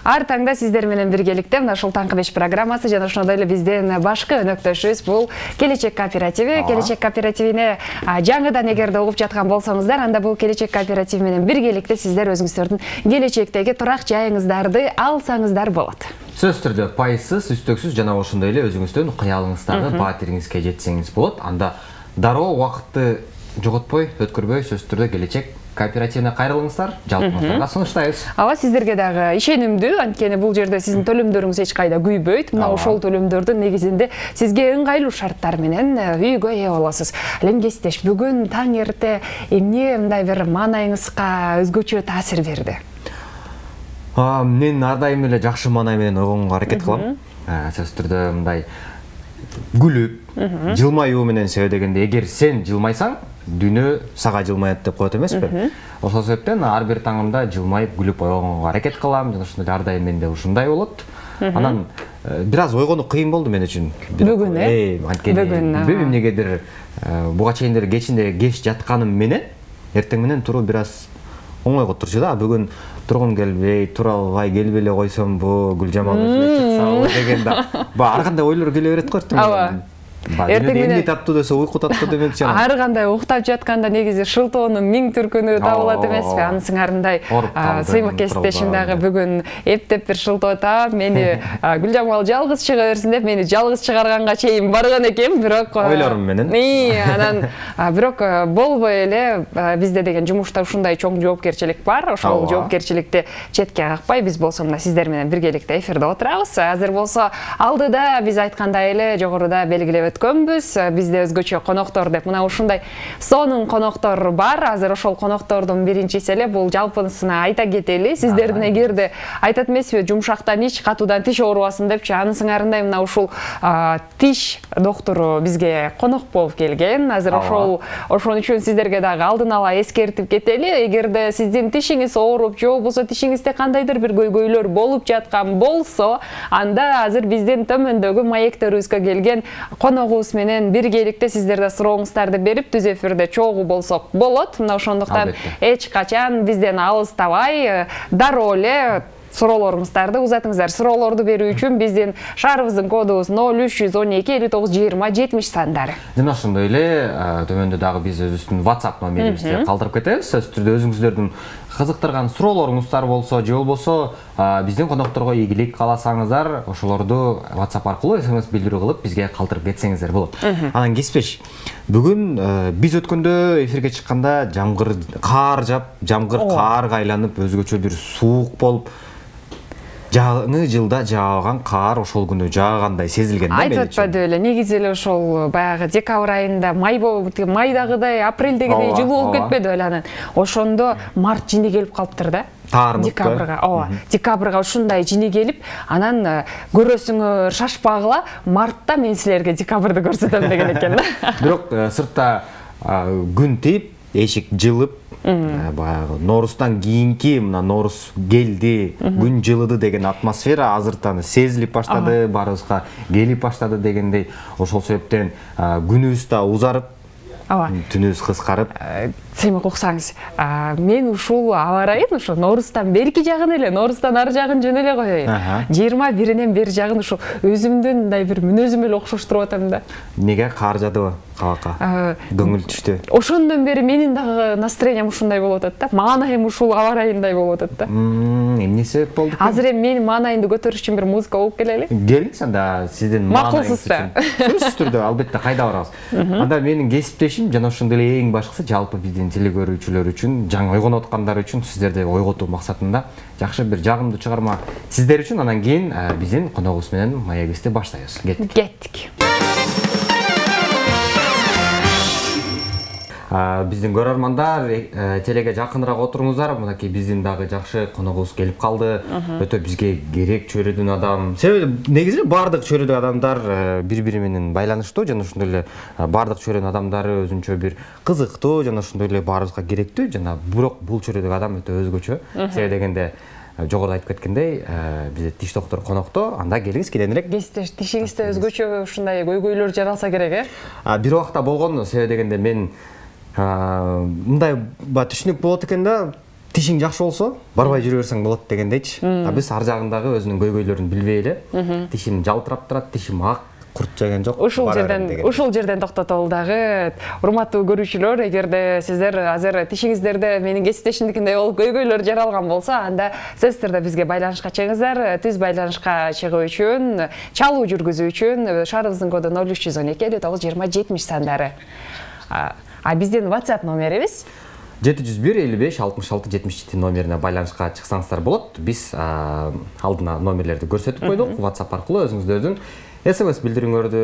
Ар таңда сиздер менен биргеликте мына ушул таңкы 5 программасы жана ошондой эле биздин башкы өнөктөшүбүз бул Келечек кооперативи. Келечек кооперативине жаңыдан эгерде угуп жаткан болсоңуздар, анда бул Келечек кооперативи менен биргеликте сиздер өзүңүздөрдүн келечектеги турак жайыңыздарды алсаңыздар болот. Сөз түрдө пайсыз, үстөксүз жана ошондой эле өзүңүздүн кыялыңыздагы баатириңизге жетсеңиз болот. Анда дароо убакытты жоготпой, өткөрбөй сөз түрдө Келечек кооперативине кайрылыңыздар, жалпыңыздарга сунуштайбыз. Ооба, сиздерге дагы ишенимдүү, анткени бул жерде сиздин төлөмдөрүңүз эч кайда күйбөйт. Мына ошол төлөмдөрдүн негизинде сизге ыңгайлуу шарттар менен үйгө ээ болосуз. Ал эми кесиптеш, бүгүн таң эрте эмне мындай бир маанайыңызга өзгөчө таасир берди? Мен ар дайым эле жакшы маанай менен ойгонго аракет кылам. Сөз түрдө мындай күлүп, жылмаюу менен себедегенде, эгер сен жылмайсаң, дүйнө сага жылмаят деп коет эмеспи? Ошол себептен ар бир таңымда жылмайып, күлүп ойгонго аракет кылам. Жана ошондой ар дайым менде ушундай болот. Анан бир аз ойгонуу кыйын болду мен үчүн. Бүгүн анткени билбейм эмнегедир буга чейин деле кечинде кеч жатканым менен эртең менен туруу бир аз оңойго турчу да. Бүгүн тургум келбей, тура албай, келбей эле койсомбу, Гүлжамал өзүнө чыксабы деген да. Ар кандай ойлор келе берет го эртең. Ооба. Эртең менен таттуу десе уйку таттуу демекчи. Ар кандай уктап жатканда негизи шылтоонун миң түркүнү табылат эмеспи? Анын сыңарындай сыймык кесиптешим дагы бүгүн эптеп бир шылтоотап, мени Гүлжамал жалгыз чыга берсин деп, мени жалгыз чыгарганга чейин барган экен, бирок ойлорум менен. Анан бирок болбой эле бизде деген жумушта ушундай чоң жоопкерчилик бар. Ошол жоопкерчиликти четке какпай, биз болсо мына сиздер менен биргеликте эфирде отурабыз. Азыр болсо алдыда биз айткандай эле жогоруда белгилеп өткөнбүз. Бизде өзгөчө коноктор деп мына ушундай сонун коноктор бар. Азыр ошол коноктордун биринчиси эле бул жалпысына айта кетели. Сиздердин эгерде айтат эмеспи, жумшактан ич, катуудан тиш оорубасын депчи, анын сыңарындай мына ушул тиш доктору бизге конок болуп келген. Азыр ошон үчүн сиздерге дагы алдын ала эскертип кетели. Эгерде сиздин тишиңиз ооруп, же болбосо тишиңизде кандайдыр бир көйгөйлөр болуп жаткан болсо, анда азыр биздин төмөндөгү маектерибизге келген коногубуз менен биргеликте сиздерде сурооңуздарды берип, түз эфирде чогуу болсок болот. Мына ошондуктан эч качан бизден алыстабай, дароо эле суроолоруңуздарды узатыңыздар. Суроолорду берүү үчүн биздин шаарыбыздын кодубуз 0312 59 20 70 сандары. Жана ошондой эле төмөндө дагы биз өзүбүздүн WhatsApp номерибизди калтырып кетебиз. Сөз түрдө өзүңүздөрдүн кызыктырган суроолоруңуздар болсо, же болбосо биздин конокторго ийгилик кааласаңыздар, ошолорду WhatsApp аркылуу SMS билдирүү кылып бизге калтырып кетсеңиздер болот. Анан кеспеш, бүгүн биз өткөндө эфирге чыкканда жамгыр, каар жаап, каарга айланып, өзгөчө бир суук болуп, жаңы жылда жааган каар ошол күнү жаагандай сезилген да. Айтып атпады эле, негизи эле ошол баягы декабрь айында, майдагыдай, апрелдегидей жылуу болуп кетпеди эле анан. Ошондо март жини келип калыптыр да. Декабрга, декабрга ушундай жини келип, анан көрөсүңөр шашпагыла, мартта мен силерге декабрды көрсөтөм деген экен да. Бирок сыртта күн тип, эшик жылып, баягы Нооруздан кийинки мына Ноорус келди, күн жылыды деген атмосфера азыртан сезилип баштады, баарыбызга келип баштады дегендей. Ошол себептен күнүбүз да узарып, түнүбүз кыскарып. Сыймык уксаңыз, мен ушул аба ырайын ушу Нооруздан берки жагын эле, Нооруздан ар жагын жөн эле коеюн. 21-ден бери жагын ушу өзүмдүн мындай бир мүнөзүм эле окшоштуруп атам да. Неге каар жадыбы кабакка? Көңүл түштү. Ошондон бери менин дагы настроениям ушундай болуп атат да. Маанайым ушул аба ырайындай болуп атат да. Эмне себеп болду? Азыр эми менин маанайымды көтөрүш үчүн бир музыка болуп келели. Келиңиз анда, сиздин маанайыңыз үчүн. Сөзсүз түрдө албетте кайда барабыз. Анда менин кесиптешим жана ошондой эле эң башкысы жалпы биздин телекөрүүчүлөр үчүн, жаңы ойгонуп аткандар үчүн, сиздерди ойготуу максатында жакшы бир жагымдуу чыгарма сиздер үчүн, анан кийин биздин коногубуз менен маегибизди баштайбыз. Кеттик. Биздин көрөрмандар, телеге жакыныраак отуруңуздар. Мынакей биздин дагы жакшы коногубуз келип калды. Өтө бизге керек чөйрөдөн адам. Себеби негизи бардык чөйрөдөгү адамдар бири-бири менен байланыштуу, жана ошондой эле бардык чөйрөнүн адамдары өзүнчө бир кызыктуу, жана ошондой эле баарыбызга керектүү. Жана бирок бул чөйрөдөгү адам өтө өзгөчө. Себеби дегенде жогоруда айтып кеткендей, бизде тиш доктор конокто, анда келиңиз кененирээк. Тишиңизде өзгөчө ушундай көйгөйлөр жаралса керек, бир убакта болгон, себеби дегенде мен мындай түшүнүк болот экен да, тишиң жакшы болсо барбай жүрө берсең болот дегендейчи. Биз ар жагындагы өзүнүн көйгөйлөрүн билбей эле тишим жалтырап турат, тишим ак, курт жеген жок. Ушул жерден токтотолу дагы. Урматтуу көрүүчүлөр, эгерде сиздер азыр тишиңиздерде менин кесиптешимдикиндей болуп көйгөйлөр жаралган болсо, анда сөзсүз түрдө бизге байланышка чыгыңыздар. Түз байланышка чыгуу үчүн, чалуу жүргүзүү үчүн шаарыбыздын коду 0312 59 20 70 сандары. А биздин WhatsApp номерибиз 701-55-66-77 номерине байланышка чыксаңыздар болот. Биз алдына номерлерди көрсөтүп койдук. WhatsApp аркылуу өзүңүздөрдүн SMS билдирүүңөрдү,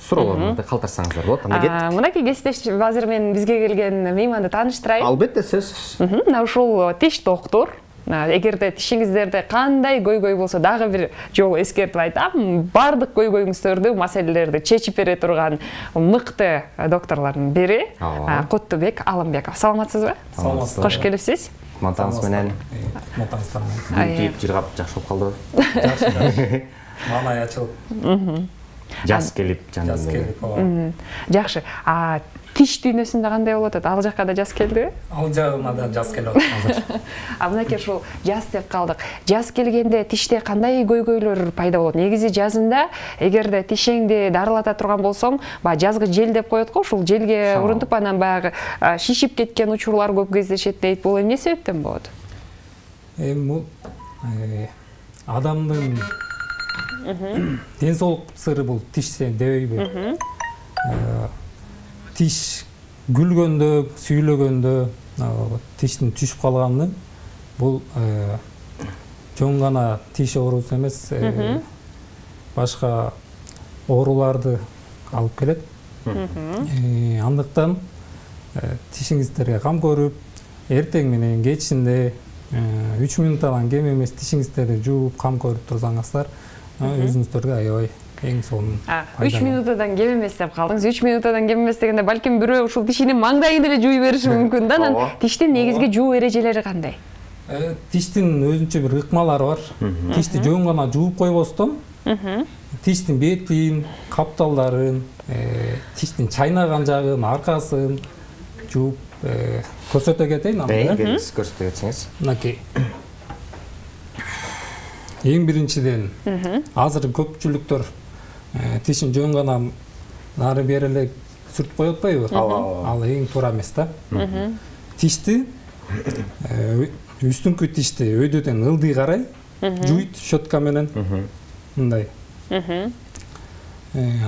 суроолоруңузду калтырсаңыздар болот. Анда кеттик. Мынакей кесиптеш азыр мен бизге келген мейманды тааныштырайын. Албетте, сөзсүз. Мына ушул тиш доктур. Эгерде тишиңиздерде кандай көйгөй болсо дагы бир жолу эскертип айтам, бардык көйгөйүңүздөрдү, маселелерди чечип бере турган мыкты докторлордун бири Куттубек Алымбеков. Саламатсызбы? Саламатсыз. Кош келипсиз. Мантаңыз менен. Мантаңыздар менен. Кийип жыргап жакшы болуп калдыбы? Жакшы. Маанай ачылып. Жаз келип, Жаз келип. Жакшы. Тиш дүйнөсүндө кандай болуп атат? Ал жакка да жаз келдиби? Ал жагына да жаз келип атат. Мынакей ушул жаз деп калдык. Жаз келгенде тиште кандай көйгөйлөр пайда болот? Негизи жазында эгерде тишиңди дарылата турган болсоң, баягы жазгы жел деп коет го, ушул желге урунтуп анан баягы шишип кеткен учурлар көп кездешет дейт. Бул эмне себептен болот? Бул адамдын ден соолук сыры бул тиште дебейби? Тиш гүлгөндө, сүйлөгөндө тиштин түшүп калганы бул жөн гана тиш оорусу эмес, башка ооруларды алып келет. Андыктан тишиңиздерге кам көрүп, эртең менен кечинде 3 минуттан кем эмес тишиңиздерди жууп, кам көрүп турсаңыздар, өзүңүздөргө аябай эң сонун. 3 минуттан кем эмес деп калдыңыз. 3 минуттан кем эмес дегенде балким бирөө ушул тишинин маңдайын эле жууй бериши мүмкүн да. Анан тиштин негизги жуу эрежелери кандай? Тиштин өзүнчө бир ыкмалары бар. Тишти жөн гана жууп койбостон, тиштин бетин, капталдарын, тиштин чайнаган жагын, аркасын жууп көрсөтө кетейин. Келиңиз, көрсөтө кетсеңиз. Мынакей. Эң биринчиден, азыр көпчүлүктөр тишин жөн гана нары бери эле сүртүп коет атпайбы? Ал эң туура эмес да. Тишти үстүңкү тишти өйдөдөн ылдый карай жуйт щетка менен. Мындай.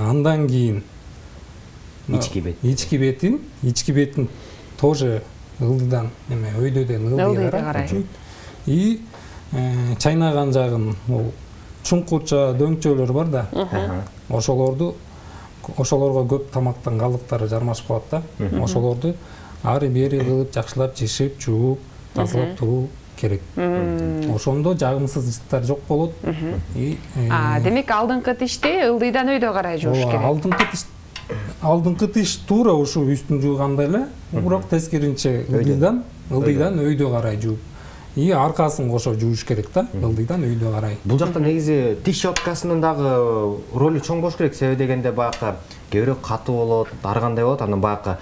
Андан кийин ички бетин тоже ылдыдан эме өйдөдөн ылдый карай жуйт. И чайнаган жагын, чуңкурча дөңчөлөр бар да. Ошолорго көп тамактын калдыктары жармашып калат да. Ошолорду ары бери кылып жакшылап жишип, жууп, тазалап туруу керек. Ошондо жагымсыз жыттар жок болот. Демек алдыңкы тишти ылдыйдан өйдө карай жууш керек. Алдыңкы тиш туура ушу үстүн жуугандай эле, бирок тескеринче ылдыйдан өйдө карай жууп. И аркасын кошо жууш керек да, ылдыйдан өйдө карай. Бул жакта негизи тиш щеткасынын дагы ролу чоң болуш керек. Себеби дегенде баягы кээ бирөө катуу болот, ар кандай болот. Анан баягы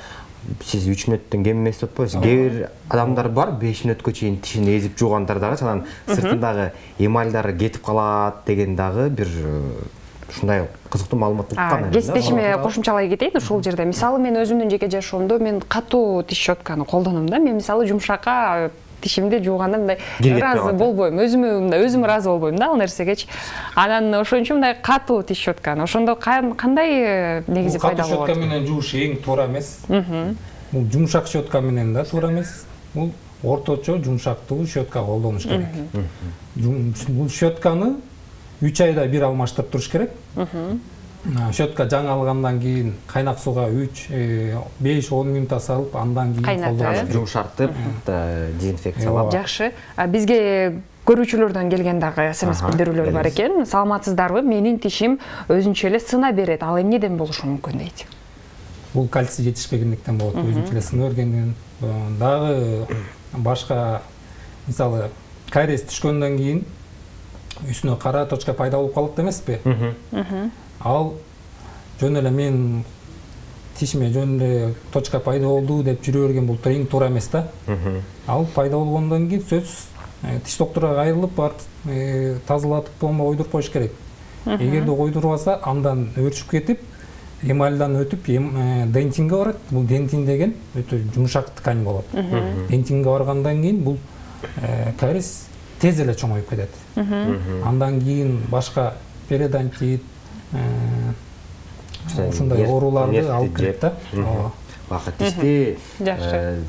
сиз 3 мүнөттөн кем эмес деп атпайсыз. Кээ бир адамдар бар 5 мүнөткө чейин тишин эзип жуугандар дагы, анан сыртындагы эмальдары кетип калат деген дагы бир ушундай кызыктуу маалымат уккан. Кесиптешиме кошумчалай кетейин ушул жерде. Мисалы мен өзүмдүн жеке жашоомдо мен катуу тиш щетканы колдоном да. Мен мисалы жумшакка тишимди жууганда мындай ыраазы болбойм, өзүм ыраазы болбойм да ал нерсегечи. Анан ошон үчүн мындай катуу тиш щетканы ошондо кандай негизи пайда болот? Катуу щетка менен жууш эң туура эмес. Бул жумшак щетка менен да туура эмес. Бул орточо жумшактуу щетка колдонуш керек. Бул щетканы 3 айда бир алмаштырып туруш керек. Щетка жаңы алгандан кийин кайнак сууга 5-10 минутта салып, андан кийин колдонуш, жумшартып, дезинфекциялап. Жакшы. Бизге көрүүчүлөрдөн келген дагы SMS билдирүүлөр бар экен. Саламатсыздарбы? Менин тишим өзүнчө эле сына берет. Ал эмнеден болушу мүмкүн дейт? Бул кальций жетишпегендиктен болот. Өзүнчө эле сына бергенден дагы башка мисалы кариес түшкөндөн кийин үстүнө кара точка пайда болуп калат эмеспи? Ал жөн эле мен тишиме жөнүндө точка пайда болду деп жүрө берген бул эң туура эмес да. Ал пайда болгондон кийин сөзсүз тиш докторуна кайрылып барып тазалатып болмой ойдуруп коюш керек. Эгерде ойдурбаса, андан өрчүп кетип, эмальдан өтүп дентинге барат. Бул дентин деген өтө жумшак ткань болот. Дентинге баргандан кийин бул кариес тез эле чоңоюп кетет. Андан кийин башка периодонтит, ушундай ооруларды алып келет да. Тишти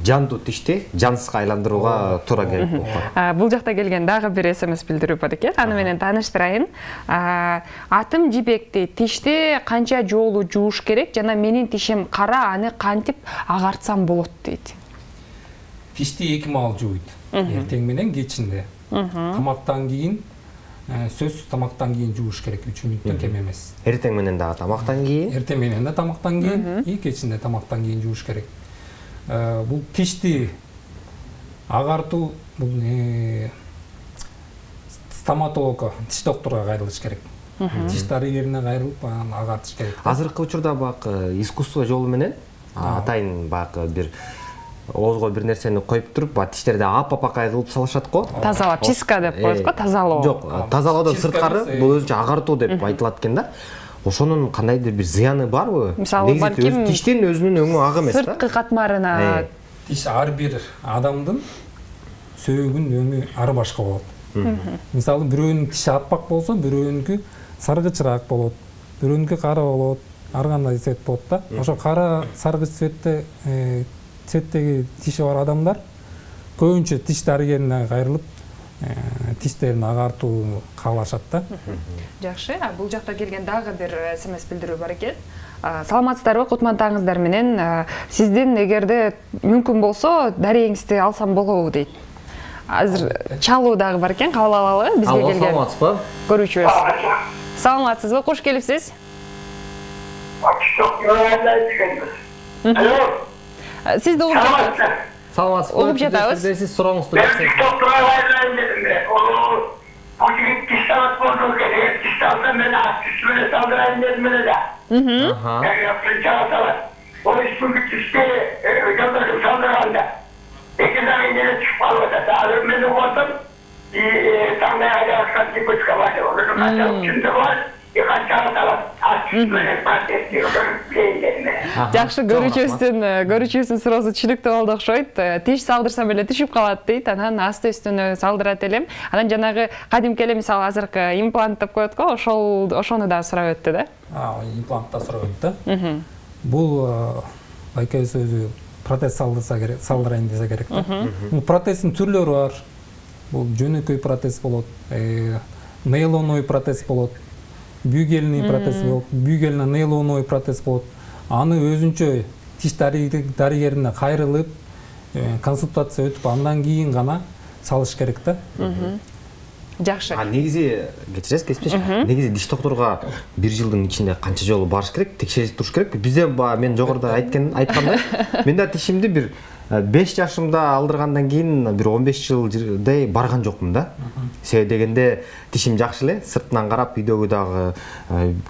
жандуу тишти жансызга айландырууга туура келип болот. Бул жакта келген дагы бир СМС билдирүү бар экен. Аны менен тааныштырайын. Атым жибекти тишти канча жолу жууш керек жана менин тишим кара, аны кантип агартсам болот дейт. Тишти 2 маал жууйт. Эртең менен кечинде. Тамактан кийин сөзсүз тамактан кийин жууш керек, 3 мүнөттөн кем эмес. Эртең менен дагы тамактан кийин? Эртең менен да тамактан кийин, и кечинде тамактан кийин жууш керек. Бул тишти агартуу бул стоматологко, тиш докторуна кайрылыш керек. Тиш дарыгерине кайрылып, аны агартыш керек. Азыркы учурда бак искусство жолу менен атайын бак бир оозго бир нерсени коюп туруп, тиштерди аппакай кылып салышат го. Тазалап, чистка деп коет го, тазалоо. Жок, тазалоодон сырткары бул өзүнчө агартуу деп айтылат экен да. Ошонун кандайдыр бир зыяны барбы? Мисалы, балким тиштин өзүнүн өңү ак эмес да. Сырткы катмарына тиш ар бир адамдын сөөгүнүн өңү ар башка болот. Мисалы, бирөөнүн тиши аппак болсо, бирөөнүкү саргычыраак болот, бирөөнүкү кара болот, ар кандай цвет болот да. Ошо кара, саргыч цветтеги тиши бар адамдар көбүнчө тиш дарыгерине кайрылып, тиштерин агартуу каалашат да. Жакшы, бул жакта келген дагы бир СМС билдирүү бар экен. Саламатсыздарбы, кутмандаңыздар менен. Сиздин эгерде мүмкүн болсо, дарегиңизди алсам болобу дейт. Азыр чалуу дагы бар экен, кабыл алалы бизге келген. Саламатсызбы? Көрүүчүбүз. Саламатсызбы, кош келипсиз. Сизди угуп жатабыз. Саламатсызбы? Угуп жатабыз. Сиз сурооңузду берсеңиз. Жакшы, көрүүчүбүздүн суроосу түшүнүктүү болду окшойт. Тиш салдырсам эле түшүп калат дейт, анан асты үстүнө салдырат элем. Анан жанагы кадимки эле мисалы азыркы имплант деп коет го, ошону да сурап өттү да. Имплант да сурап өттү. Бул байкебиз өзү протез салдырайын десе керек да. Протездин түрлөрү бар. Бул жөнөкөй протез болот, нейлоновый протез болот, бюгельный протез болот, бюгельно нейлоновый протез болот. Аны өзүнчө тиш дарыгерине кайрылып, консультация өтүп, андан кийин гана салыш керек да. Жакшы. Негизи, кечиресиз, кеспеш. Негизи тиш докторуга 1 жылдын ичинде канча жолу барыш керек, текшерип туруш керек. Бизде мен жогоруда айткандай, мен да тишимди бир 5 жашымда алдыргандан кийин бир 15 жылдай барган жокмун да. Себеби дегенде тишим жакшы эле, сыртынан карап үйдөгү дагы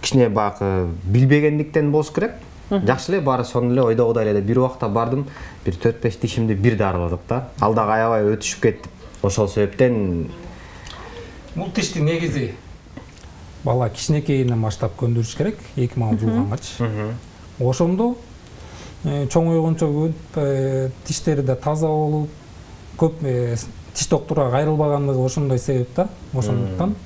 кичине багы билбегендиктен болуш керек. Жакшы эле баары сонун эле ойдогудай эле. Бир убакта бардым, бир 4-5 тишимди бир дарыладык да. Ал дагы аябай өтүшүп кетти. Ошол себептен бул тишти негизи бала кичинекейинен баштап көндүрүш керек, 2 маал жуугангач. Ошондо чоңойгончо тиштери да таза болуп, көп тиш докторуна кайрылбагандыгы ошондой себеп да. Ошондуктан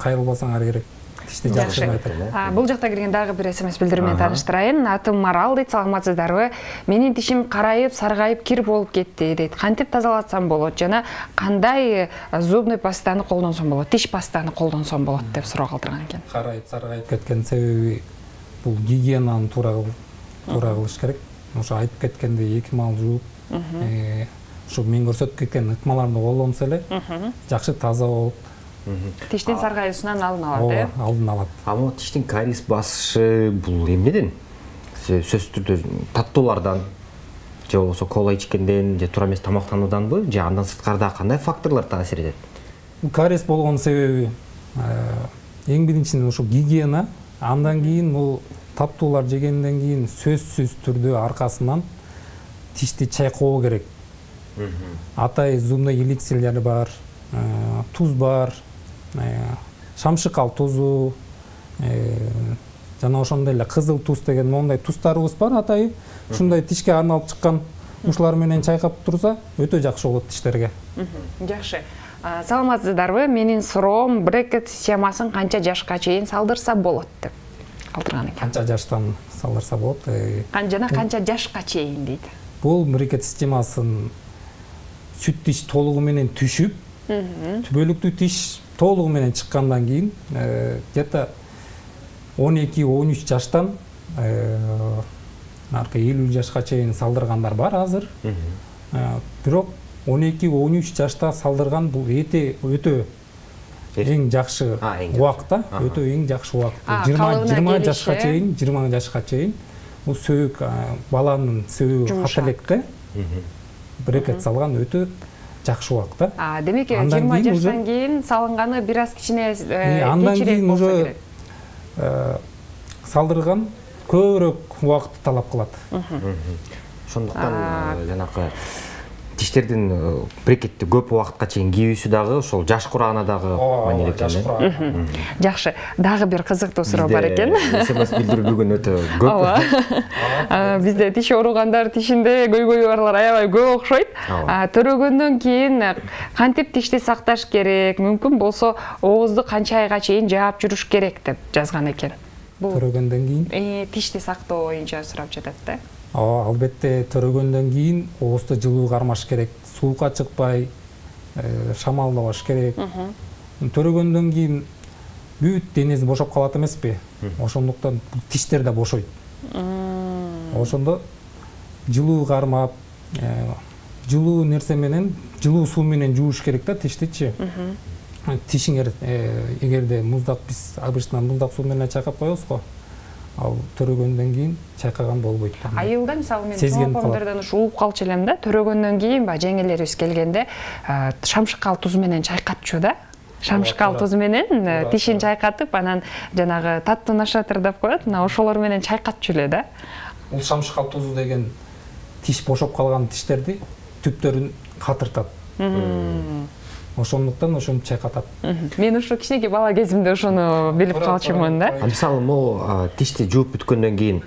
кайрылбасаңар керек. Тишти жакшы айтат. Бул жакта келген дагы бир СМС билдирүү менен тааныштырайын. Атым Марал дейт, саламатсыздарбы? Менин тишим карайып, саргайып, кир болуп кетти дейт. Кантип тазалатсам болот жана кандай зубный пастаны колдонсом болот, тиш пастаны колдонсом болот деп суроо калтырган экен. Карайып, саргайып кеткен себеби бул гигиенаны туура кылыш керек. Ошо айтып кеткенде 2 маал жууп, ушу мен көрсөтүп кеткен ыкмаларды колдонсо эле жакшы таза болуп, тиштин саргайуусунан алдын алат, э? Алдын алат. Ама тиштин кариес басышы бул эмнеден? Сөзсүз түрдө таттуулардан, же болбосо кола ичкенден, же туура эмес тамактанууданбы, же андан сырткарда кандай факторлор таасир этет? Кариес болгон себеби эң биринчиден ушу гигиена, андан кийин бул таптуулар жегенден кийин сөзсүз түрдө аркасынан тишти чайкоо керек. Атай зубный эликсирлери бар, туз бар, шамшыкал тузу, жана ошондой эле кызыл туз деген мондай туздарыбыз бар атайы. Ушундай тишке арналып чыккан ушулар менен чайкап турса, өтө жакшы болот тиштерге. Жакшы. Саламатсыздарбы? Менин суроом брекет системасын канча жашка чейин салдырса болот деп калтырган экен. Канча жаштан салдырса болот? Жана канча жашка чейин дейт. Бул брекет системасын сүт тиш толугу менен түшүп, түбөлүктүү тиш толугу менен чыккандан кийин где-то 12-13 жаштан арка 50 жашка чейин салдыргандар бар азыр. Бирок 12-13 жашта салдырган бул өтө эң жакшы убакта, өтө эң жакшы убакта. 20 жашка чейин, 20 жашка чейин бул сөөк баланын сөөү каталекке брекет салган өтө жакшы убакта. Демек 20 жаштан кийин салынганы бир аз кичине андан кийин уже салдырган көбүрөөк убакытты талап кылат. Ошондуктан жанакы тиштердин брекетти көп убакытка чейин кийүүсү дагы ошол жаш курагына дагы маанилүү экен. Жакшы, дагы бир кызыктуу суроо бар экен. СМС билдирүү бүгүн өтө көп. Бизде тиш ооругандар тишинде көйгөйү барлар аябай көп окшойт. Төрөгөндөн кийин кантип тишти сакташ керек, мүмкүн болсо оозду канча айга чейин жаап жүрүш керек деп жазган экен. Төрөгөндөн кийин тишти сактоо боюнча сурап жатат да. Албетте төрөгөндөн кийин оозду жылуу кармаш керек, суукка чыкпай, шамалдабаш керек. Төрөгөндөн кийин бүт денеси бошоп калат эмеспи? Ошондуктан тиштер да бошойт. Ошондо жылуу кармап, жылуу нерсе менен, жылуу суу менен жууш керек да тиштичи. Тишиңер эгерде муздак, биз обычно муздак суу менен чайкап коебуз го. Ал төрөгөндөн кийин чайкаган болбойт. Айылда мисалы мен тоңопомдордон ууп калчу элем да, төрөгөндөн кийин жеңелерибиз келгенде шамшыкал туз менен чайкатчу да. Шамшыкал туз менен тишин чайкатып, анан жанагы таттуу нашатыр деп коет, мына ошолор менен чайкатчу эле да. Бул шамшыкал тузу деген тиш бошоп калган тиштерди түптөрүн катыртат. Ошондуктан ошону чайкатат. Мен ушу кичинекей бала кезимде ошону билип калчумун да. Мисалы, могу тишти жууп бүткөндөн кийин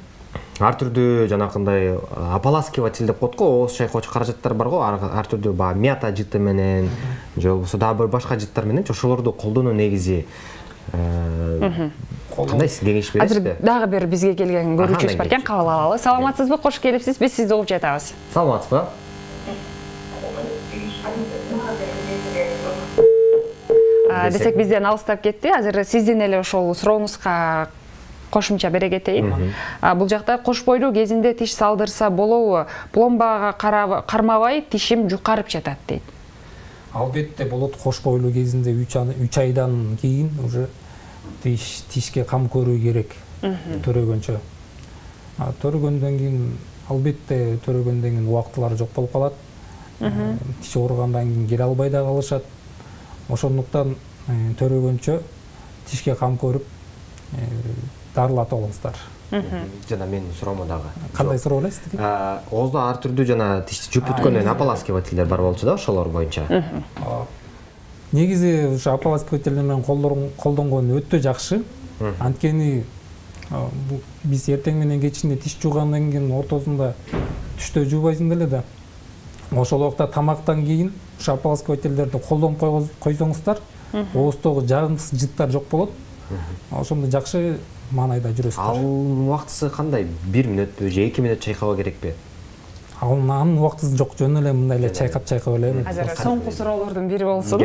ар түрдүү жанакындай ополаскиватель деп коет го, ооз чайкоочу каражаттар бар го, ар түрдүү баягы мята жыты менен же болбосо дагы бир башка жыттар менен ошолорду колдонуу негизи кандай сиз кеңеш бересизби? Азыр дагы бир бизге келген көрүүчүбүз бар экен, кабыл алалы. Саламатсызбы? Кош келипсиз. Биз сизди угуп жатабыз. Саламатсызбы? Десек бизден алыстап кетти. Азыр сиздин эле ошол сурооңузга кошумча бере кетейин. Бул жакта кош бойлуу кезинде тиш салдырса болобу? Пломбага кармабай тишим жукарып жатат дейт. Албетте болот. Кош бойлуу кезинде 3 айдан кийин уже тишке кам көрүү керек төрөгөнчө. Төрөгөндөн кийин албетте төрөгөндөн кийин убактылары жок болуп калат. Тиш ооругандан кийин келе албай да калышат. Ошондуктан төрөгөнчө тишке кам көрүп дарылатып алыңыздар. Жана менин суроомо дагы. Кандай суроо эле сиздики? Оозду ар түрдүү жана тишти жууп бүткөндөн ополаскивательдер бар болчу да, ошолор боюнча. Негизи ушу ополаскивательдер менен колдонгон өтө жакшы. Анткени биз эртең менен кечинде тиш жуугандан кийин ортосунда түштө жуубайсың деле да. Ошол убакта тамактан кийин ушу ополаскивательдерди колдонуп койсоңуздар, ооздогу жагымсыз жыттар жок болот. Ошондо жакшы маанайда жүрөсүздөр. Ал убактысы кандай? 1 мүнөтпү же 2 мүнөт чайкаба керекпи? Анын убактысы жок, жөн эле мындай эле чайкап эле. Азыр соңку суроолордун бири болсун.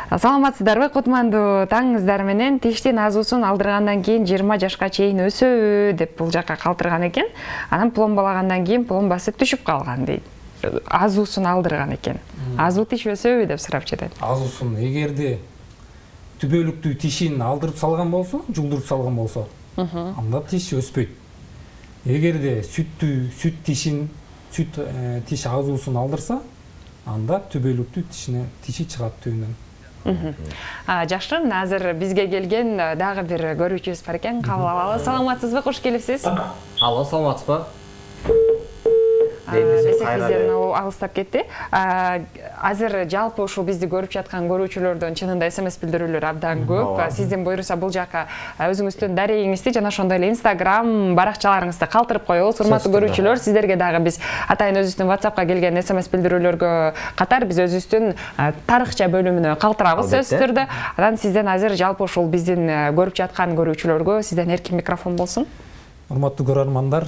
Саламатсыздарбы? Кутмандуу таңыңыздар менен тиштин азуусун алдыргандан кийин 20 жашка чейин өсөбү деп бул жакка калтырган экен. Анан пломбалагандан кийин пломбасы түшүп калган дейт. Азуусун алдырган экен. Азуу тиш өсөбү деп сурап жатат. Азуусун эгерде түбөлүктүү тишин алдырып салган болсо, жулдуруп салган болсо, анда тиш өспөйт. Эгерде сүт тиш азуусун алдырса, анда түбөлүктүү тиши чыгат түбүнөн. Жакшы, азыр бизге келген дагы бир көрүүчүбүз бар экен. Кабыл алалы. Саламатсызбы? Кош келипсиз. Алло, саламатсызбы? Бизден алыстап кетти. Азыр жалпы ушул бизди көрүп жаткан көрүүчүлөрдөн чынында СМС билдирүүлөр абдан көп. Сизден буйруса бул жака өзүңүздүн дарегиңизди жана ошондой эле Instagram баракчаларыңызды калтырып коебуз. Урматтуу көрүүчүлөр, сиздерге дагы биз атайын өзүбүздүн WhatsAppка келген СМС билдирүүлөргө катар биз өзүбүздүн тарыхча бөлүмүнө калтырабыз сөзсүз түрдө. Анан сизден азыр жалпы ушул биздин көрүп жаткан көрүүчүлөргө сизден эркин микрофон болсун. Урматтуу көрөрмандар,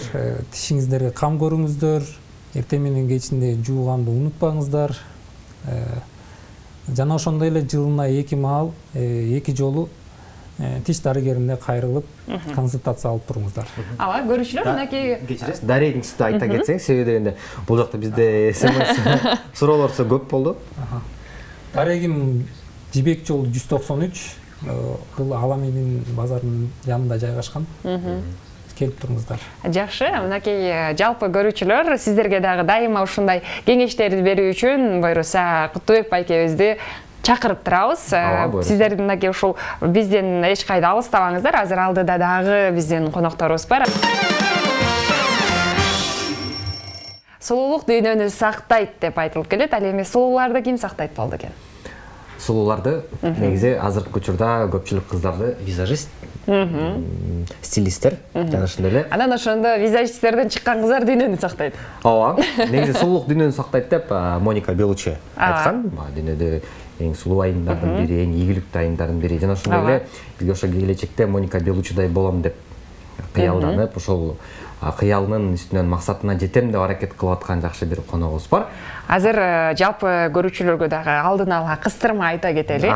тишиңиздерге кам көрүңүздөр. Эртең менен кечинде жууганды унутпаңыздар. Жана ошондой эле жылына 2 маал, 2 жолу тиш дарыгерине кайрылып, консультация алып туруңуздар. Ала көрүүчүлөр мынакей кечиресиз, дарегиңизди айта кетсең, себеби дегенде бул жакта бизде СМС суроолор көп болду. Дарегим Жибек жолу 193, бул Аламедин базарынын жанында жайгашкан. Келип туруңуздар. Жакшы, мынакей жалпы көрүүчүлөр, сиздерге дагы дайыма ушундай кеңештерди берүү үчүн буйруса Куттубек байкебизди чакырып турабыз. Сиздердин мынакей ушул бизден эч кайда алыстабаңыздар. Азыр алдыда дагы биздин конокторубуз бар. Сулуулук дүйнөнү сактайт деп айтылып келет. Ал эми сулууларды ким сактайт болду экен? Сулууларды негизи азыркы учурда көпчүлүк кыздарды визажист, стилисттер жана ошондой эле. Анан ошондо визажисттерден чыккан кыздар дүйнөнү сактайт. Ооба. Негизи сулуулук дүйнөнү сактайт деп Моника Белуччи айткан. Дүйнөдө эң сулуу айымдардын бири, эң ийгиликтүү айымдардын бири. Жана ошондой эле бизге ошо келечекте Моника Белуччидай болом деп кыялданып, ошол кыялынын үстүнөн максатына жетем деп аракет кылып аткан жакшы бир коногубуз бар. Азыр жалпы көрүүчүлөргө дагы алдын ала кыстырма айта кетели.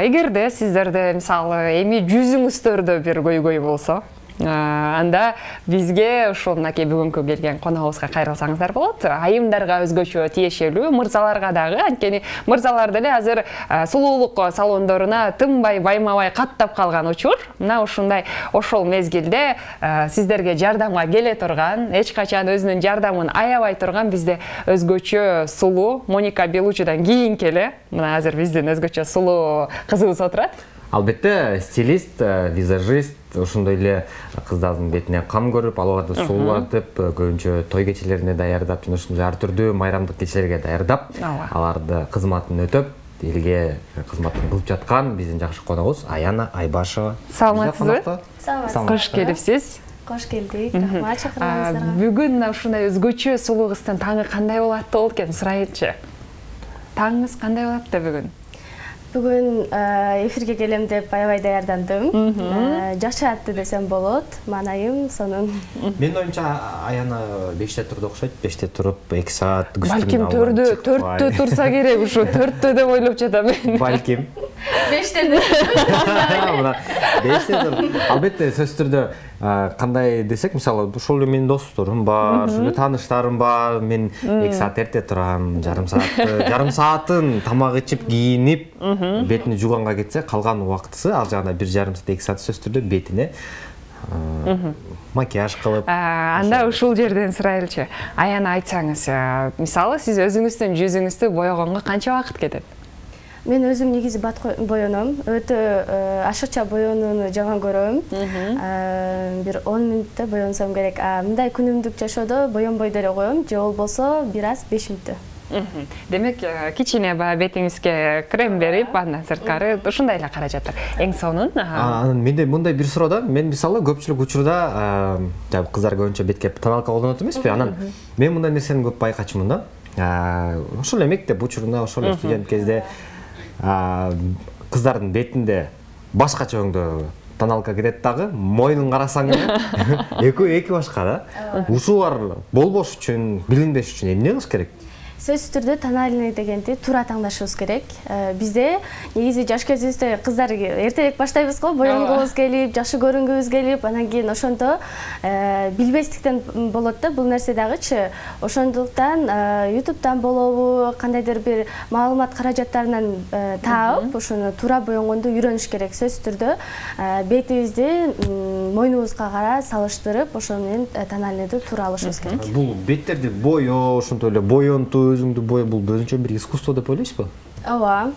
Эгерде сиздерде мисалы эми жүзүңүздөрдө бир көйгөй болсо, анда бизге ушул мынакей бүгүнкү келген коногубузга кайрылсаңыздар болот. Айымдарга өзгөчө тиешелүү, мырзаларга дагы, анткени мырзалар деле азыр сулуулук салондоруна тынбай байма-бай каттап калган учур. Мына ушундай ошол мезгилде сиздерге жардамга келе турган, эч качан өзүнүн жардамын аябай турган бизде өзгөчө сулуу Моника Белуччидан кийинки эле мына азыр биздин өзгөчө сулуу кызыбыз отурат. Албетте, стилист, визажист, ошондой эле кыздардын бетине кам көрүп, аларды сулуулатып, көбүнчө той кечелерине даярдап, жана ошондой ар түрдүү майрамдык кечелерге даярдап, аларды кызматын өтөп, элге кызматын кылып жаткан биздин жакшы коногубуз Аяна Айбашева. Саламатсызбы? Саламатсызбы. Кош келипсиз. Кош келдик. Рахмат чакырганыңыздарга. Бүгүн ушундай өзгөчө сулуу кыздын таңы кандай болот экен сурайынчы. Таңыңыз кандай болот бүгүн? Бүгүн эфирге келем деп аябай даярдандым. Жакшы атты десем болот. Манайым сонун. Менин оюмча Аяна 5-те турду окшойт. 5-те туруп 2 саат Балким 4-тө турса керек, ушу 4-тө деп ойлоп жатам мен. Балким. 5-те. 5-те туруп. Албетте сөзсүз түрдө кандай десек, мисалы, ушул эле менин досторум бар, ушул эле тааныштарым бар. Мен 2 саат эрте турам, жарым саатын тамак ичип, кийинип, бетини жууганга кетсе, калган убактысы ал жагында 1,5 саат 2 саат сөзсүз түрдө бетине макияж кылып. Анда ушул жерден сурайлычы. Аяна айтсаңыз, мисалы, сиз өзүңүздүн жүзүңүздү боёгонго канча убакыт кетет? Мен өзүм негизи бат боёном. Өтө ашыкча боёнууну жаман көрөм. Бир 10 мүнөттө боёнсом керек. Мындай күнүмдүк жашоодо боёнбой деле коем, же болбосо бир аз 5 мүнөттө. Демек, кичине бетиңизге крем берип, андан сырткары ушундай эле каражаттар. Эң сонун. Менде мындай бир суроо да, мен мисалы көпчүлүк учурда кыздар көбүнчө бетке тоналка колдонот эмеспи? Анан мен мындай нерсени көп байкачумун да. Ошол эле мектеп учурунда, ошол эле студент кезде кыздардын бетинде башкача өңдө тоналка кетет дагы, мойнун карасаң эки башка да. Ушулар болбош үчүн, билинбеш үчүн эмне кылыш керек? Сөзсүз түрдө тональный дегенди туура таңдашыбыз керек. Бизде негизи жаш кезибизде кыздар эртерээк баштайбыз го, боёнгубуз келип, жакшы көрүнгүбүз келип, анан кийин ошондо билбестиктен болот да бул нерсе дагычы. Ошондуктан YouTube'дан болобу, кандайдыр бир маалымат каражаттарынан таап, ошону туура боёнгонду үйрөнүш керек. Сөзсүз түрдө бетибизди мойнубузга кара салыштырып, ошону менен тональныйды туура алышыбыз керек. Бул беттерди боё, ошондой эле боёнтуу өзүңдү бой, бул өзүнчө бир искусство деп ойлойсузбу? Ооба.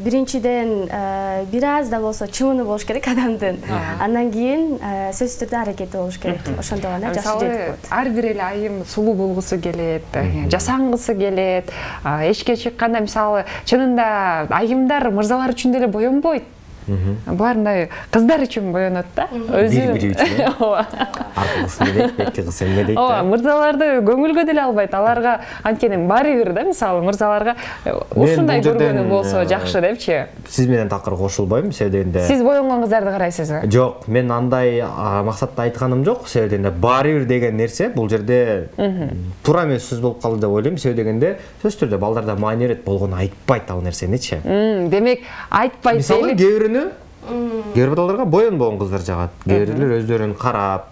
Биринчиден бир аз да болсо чымыны болуш керек адамдын. Андан кийин сөзсүз түрдө аракети болуш керек. Ошондо гана жакшы жетип болот. Ар бир эле айым сулуу болгусу келет, жасангысы келет. Эшикке чыкканда мисалы чынында айымдар мырзалар үчүн деле боенбойт. Булар мындай кыздар үчүн боенот да. Бири үчүн. Ооба. Аркылысын дейт, бетки кыз эмне дейт. Ооба, мырзаларды көңүлгө деле албайт. Аларга анткени баары бир да, мисалы мырзаларга ушундай көргөнү болсо жакшы депчи. Сиз менен такыр кошулбойм, себеби дегенде. Сиз боенгон кыздарды карайсызбы? Жок, мен андай максатта айтканым жок, себеби дегенде баары бир деген нерсе бул жерде туура эмес сөз болуп калды деп ойлойм, себеби дегенде сөзсүз түрдө балдарда маани берет, болгону айтпайт ал нерсеничи. Демек айтпайт. Мисалы кээ бир балдарга боенбогон кыздар жагат. Кээ бирлер өздөрүн карап,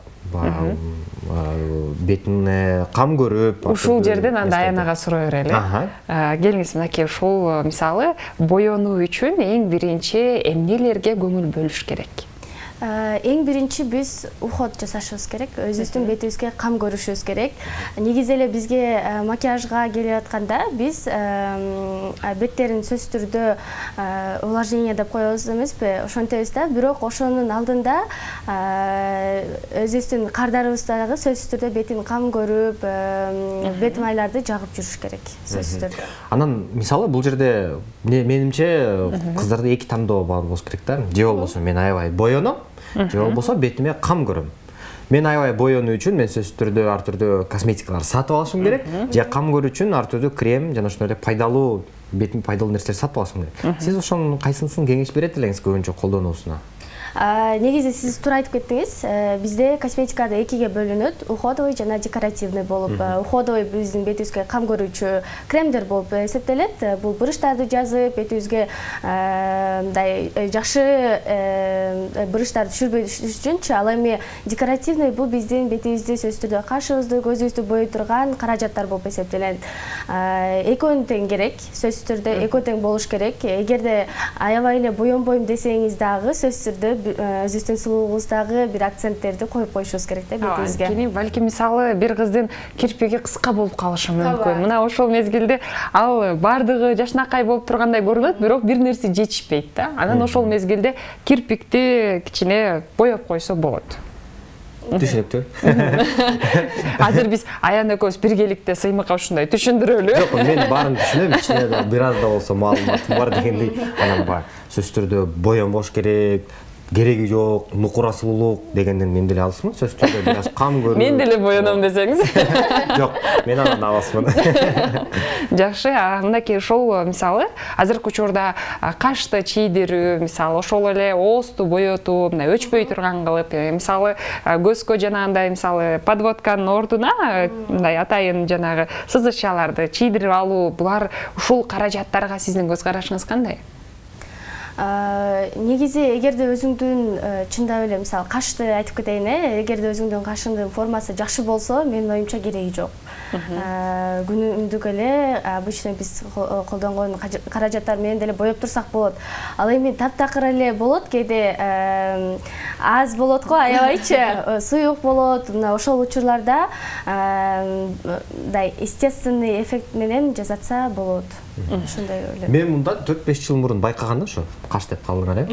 бетине кам көрүп. Ушул жерден анда Аянага суроо берели. Келиңиз мынакей ушул мисалы боенуу үчүн эң биринчи эмнелерге көңүл бөлүш керек? Эң биринчи биз уход жасашыбыз керек, өзүбүздүн бетибизге кам көрүшүбүз керек. Негизи эле бизге макияжга келип атканда биз беттерин сөзсүз түрдө увлажнение деп коебуз эмеспи? Ошентебиз да, бирок ошонун алдында өзүбүздүн кардарыбыз дагы сөзсүз түрдө бетин кам көрүп, бет майларды жагып жүрүш керек, сөзсүз түрдө. Анан мисалы бул жерде менимче кыздарда эки тандоо бар болуш керек да. Же болбосо мен аябай боеном, же болбосо бетиме кам көрөм. Мен аябай боенуу үчүн мен сөзсүз түрдө ар түрдүү косметикалар сатып алышым керек, же кам көрүү үчүн ар түрдүү крем жана ошондой эле пайдалуу бетиме пайдалуу нерселер сатып алышым керек. Сиз ошонун кайсынысын кеңеш берет элеңиз көбүнчө колдонуусуна? Негизи сиз туура айтып кеттиңиз. Бизде косметикада экиге бөлүнөт, уходовый жана декоративный болуп. Уходовый биздин бетибизге кам көрүүчү кремдер болуп эсептелет. Бул буручтарды жазып, бетибизге мындай жакшы буручтарды түшүрбөй үчүнчү. Ал эми декоративный бул биздин бетибизди сөзсүз түрдө кашыбызды, көзүбүздү боой турган каражаттар болуп эсептелет. Экөөнү тең керек, сөзсүз түрдө экөө тең болуш керек. Эгерде аябай эле боенбойм десеңиз дагы сөзсүз түрдө өзүбүздүн сулуулугубуздагы бир акценттерди коюп коюшубуз керек да бетибизге. Кийин балким мисалы бир кыздын кирпиги кыска болуп калышы мүмкүн. Мына ошол мезгилде ал бардыгы жашнакай болуп тургандай көрүнөт, бирок бир нерсе жетишпейт да. Анан ошол мезгилде кирпикти кичине боеп койсо болот. Түшүнүктүү. Азыр биз Аян экөөбүз биргеликте сыймыкка ушундай түшүндүрөлү. Жок, мен баарын түшүнөм, ичинде да бир аз да болсо маалыматым бар дегендей. Анан бар сөзсүз түрдө боенбош керек, кереги жок, нукура сулуулук дегенден мен деле алысмын. Сөзсүз түрдө бир аз кам көрүү. Мен деле боеном десеңиз. Жок, мен андан алысмын. Жакшы, мынакей ошол мисалы азыркы учурда кашты чийдирүү, мисалы ошол эле оозду боетуу, мына өчпөй турган кылып, мисалы көзгө жанагындай мисалы подводканын ордуна мындай атайын жанагы сызышчаларды чийдирип алуу, булар ушул каражаттарга сиздин көз карашыңыз кандай? Негизи эгерде өзүңдүн чындап эле мисалы кашты айтып кетейин, эгерде өзүңдүн кашыңдын формасы жакшы болсо, менин оюмча кереги жок. Күнүмдүк эле обычно биз колдонгон каражаттар менен деле боеп турсак болот. Ал эми таптакыр эле болот, кээде аз болот го, аябайчы суюк болот. Мына ошол учурларда мындай естественный эффект менен жасатса болот. Ошондой ойлойм. Мен мындан 4-5 жыл мурун байкаганда ошо каш деп калдыңар,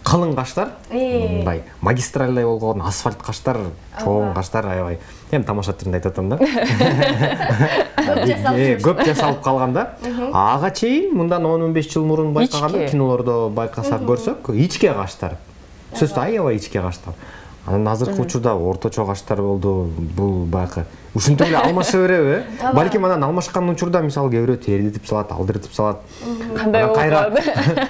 калың каштар, мындай магистральдай болгон асфальт каштар, чоң каштар аябай. Эми тамаша түрүндө айтып атам да. Көп жасалып калганда, ага чейин мындан 10-15 жыл мурун байкаганда, кинолордо байкасак көрсөк, ичке каштар. Сөзсүз аябай ичке каштар. Анан азыркы учурда орточо каштар болду. Бул байкы ушинтип эле алмаша береби? Балким анан алмашкан учурда мисалы кээ бирөө терилтип салат, алдыртып салат. Кандай болот?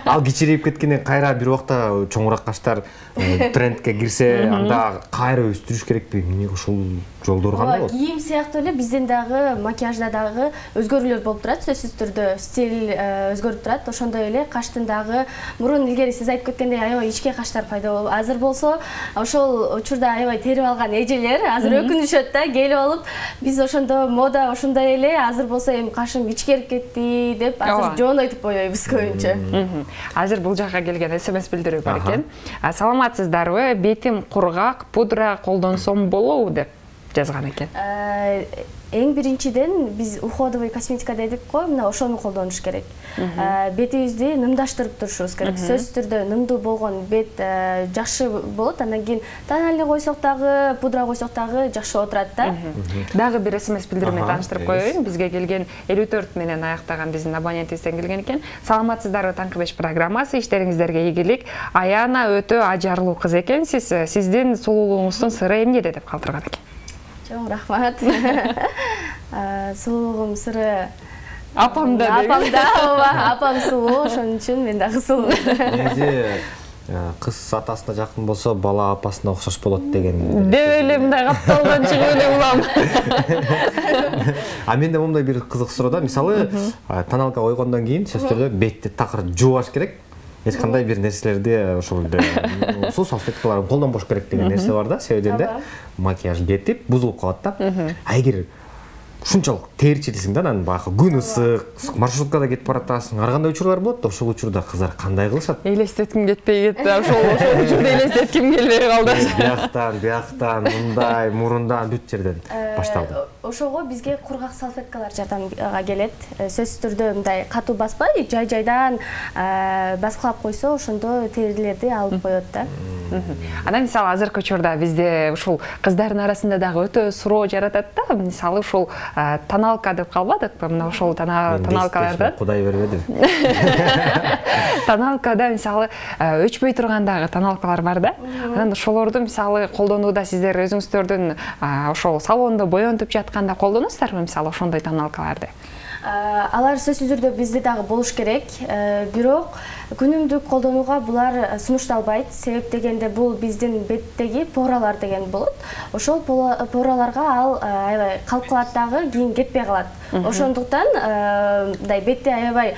Ал кичирейип кеткенден кайра бир убакта чоңураак каштар трендке кирсе, анда кайра өстүрүш керекпи? Эмне ушул жолдор кандай болот? Кийим сыяктуу эле биздин дагы макияжда дагы өзгөрүүлөр болуп турат, сөзсүз түрдө стиль өзгөрүп турат. Ошондой эле каштын дагы мурун илгери сиз айтып кеткендей аябай ичке каштар пайда болуп, азыр болсо ошол учурда аябай терип алган эжелер азыр өкүнүшөт да, келип алып биз ошондо мода ошондой эле, азыр болсо эми кашым ичкерип кетти деп азыр жонойтуп боёйбуз көбүнчө. Азыр бул жакка келген СМС билдирүү бар экен. Саламатсыздарбы? Бетим кургак, пудра колдонсом болобу деп жазган экен. эң биринчиден биз уходовый косметика дедик го, мына ошону колдонуш керек. Бетибизди нымдаштырып турушубуз керек. Сөзсүз түрдө нымдуу болгон бет жакшы болот. Андан кийин тональный койсок дагы, пудра койсок дагы жакшы отурат да. Дагы бир СМС билдирме тааныштырып коеюн. Бизге келген 54 менен аяктаган биздин абонентибизден келген экен. Саламатсыздарбы, Таңкы 5 программасы, иштериңиздерге ийгилик. Аяна өтө ажарлуу кыз экенсиз. Сиздин сулуулугуңуздун сыры эмнеде деп калтырган экен. Чоң рахмат. Сулуулугум сыры Апамда деп. Апам сулуу, ошон үчүн мен дагы сулуу. Негизи кыз атасына жакын болсо, бала апасына окшош болот деген. Деп эле мындай капталган чыгып эле улам. А менде момундай бир кызык суроо да. Мисалы, тоналка койгондон кийин сөзсүз түрдө бетти такыр жуубаш керек. Эч кандай бир нерселерди ошол эле суу салфеткаларын колдонбош керек деген нерсе бар да. Себебинде да макияж кетип, бузулуп калат да. А эгер ушунчалык терчилсең да, анан баягы күн ысык, маршруткада кетип баратасың, ар кандай учурлар болот, ошол учурда кыздар кандай кылышат? Элестетким кетпей кетти. Ошол учурда элестетким келбей калды. Бияктан, мындай, мурундан, бүт жерден башталды. Ошого бизге кургак салфеткалар жардамга келет. Сөзсүз түрдө мындай катуу баспай, жай-жайдан баскылап койсо, ошондо терилерди алып коет да. Анан мисалы азыркы учурда бизде ушул кыздардын арасында дагы өтө суроо жаратат да. Мисалы ушул тоналка деп калбадыкпы? Мына ошол тоналкаларда. Кудай бербеди. Тоналкада мисалы өчпөй тургандагы тоналкалар бар да. Анан ошолорду мисалы колдонууда сиздер өзүңүздөрдүн ошол салондо боентуп жатканда колдоносуздарбы мисалы ошондой тоналкаларды? Алар сөзсүз түрдө бизде дагы болуш керек. Бирок күнүмдүк колдонууга булар сунушталбайт. Себеп дегенде бул биздин беттеги поралар деген болот. Ошол пораларга ал аябай калып калат дагы, кийин кетпей калат. Ошондуктан мындай бетти аябай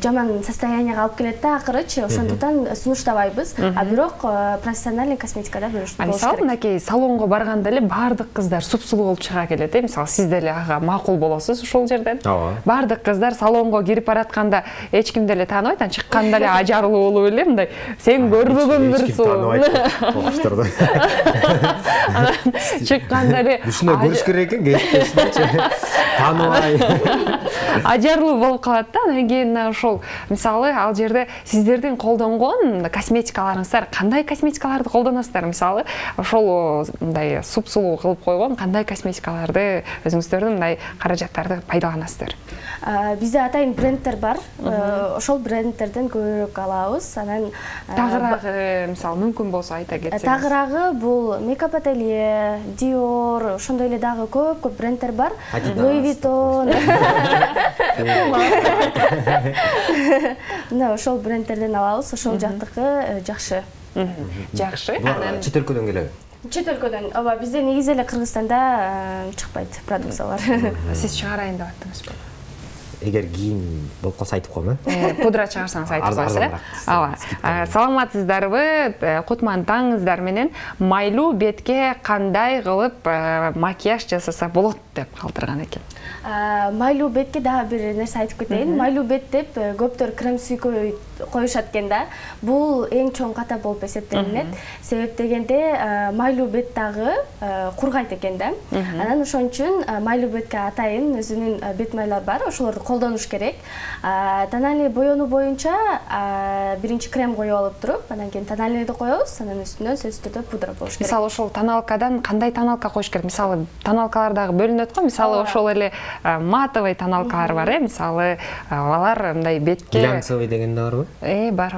жаман состоянияга алып келет да акырычы. Ошондуктан сунуштабайбыз. А бирок профессиональный косметикада болуш керек. Мисалы, мынакей салонго барганда эле бардык кыздар супсулуу болуп чыга келет. Мисалы, сиз деле ага макул болосуз ошол жерден. Бардык кыздар салонго кирип баратканда эч ким деле тааныбайт, чыкканда эле ажарлуу болуп эле мындай сен көрбөгөн бир суу. Окуштурду. Чыкканда эле ушуну көрүш керек экен, кесиптешинчи. Тааныбай. Ажарлуу болуп калат да. Анан кийин ошол мисалы ал жерде сиздердин колдонгон косметикаларыңыздар кандай косметикаларды колдоносуздар? Мисалы, ошол мындай супсулуу кылып койгон кандай косметикаларды өзүңүздөрдүн мындай каражаттарды пайдаланасыздар? Бизде атайын брендтер бар. Ошол брендтерден көбүрөөк алабыз. Анан тагыраагы мисалы мүмкүн болсо айта кетсеңиз. Тагыраагы бул Makeup Atelier, Dior, ошондой эле дагы көп брендтер бар. Louis Vuitton. Мына ошол брендтерден алабыз. Ошол жактыкы жакшы. Жакшы. Анан чет өлкөдөн келеби? Чет өлкөдөн. Ооба, бизде негизи эле Кыргызстанда чыкпайт продукциялар. Сиз чыгарайын деп аттыңызбы? Эгер кийин болуп калса айтып коем, Пудра чыгарсаңыз айтып койсуз. Ооба. Саламатсыздарбы? Кутман таңыңыздар менен майлуу бетке кандай кылып макияж жасаса болот деп калтырган экен. Майлуу бетке дагы бир нерсе айтып кетейин. Майлуу бет деп көптөр крем сүйкөй коюшат экен да. Бул эң чоң ката болуп эсептелинет. Себеп дегенде майлуу бет дагы кургайт экен да. Анан ошон үчүн майлуу бетке атайын өзүнүн бет майлары бар, ошолорду колдонуш керек. Тональный боенуу боюнча биринчи крем коюп алып туруп, анан кийин тональныйды коебуз, анан үстүнөн сөзсүз түрдө пудра болуш керек. Мисалы, ошол тоналкадан кандай тоналка коюш керек? Мисалы, тоналкалар дагы бөлүнөт го. Мисалы, ошол эле матовый тоналкалар бар, мисалы, алар мындай бетке глянцевый деген да барбы? Бар.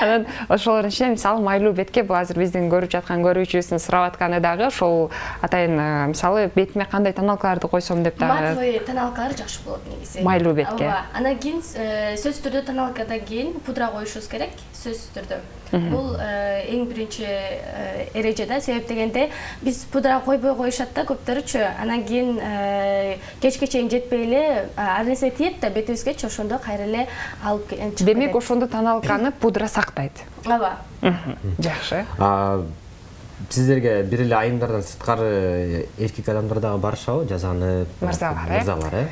Анан ошолордун ичинде мисалы майлуу бетке бул азыр биздин көрүп жаткан көрүүчүбүздүн сурап атканы дагы ошол атайын мисалы бетиме кандай тоналкаларды койсом деп дагы. Матовый тоналкалар жакшы болот негизи. Майлуу бетке. Анан кийин сөзсүз түрдө тоналкадан кийин пудра коюшубуз керек, сөзсүз түрдө. Бул эң биринчи эреже да, себеп дегенде биз пудра койбой коюшат да көптөрүчү. Анан кийин кечке чейин жетпей эле ар нерсе тиет да бетибизгечи, ошондо кайра эле алып чыгып кетет. Демек ошондо тоналканы пудра сактайт. Ооба. Жакшы. Сиздерге бир эле айымдардан сырткары эркек адамдар дагы барышабы, жазанып, мырзалар,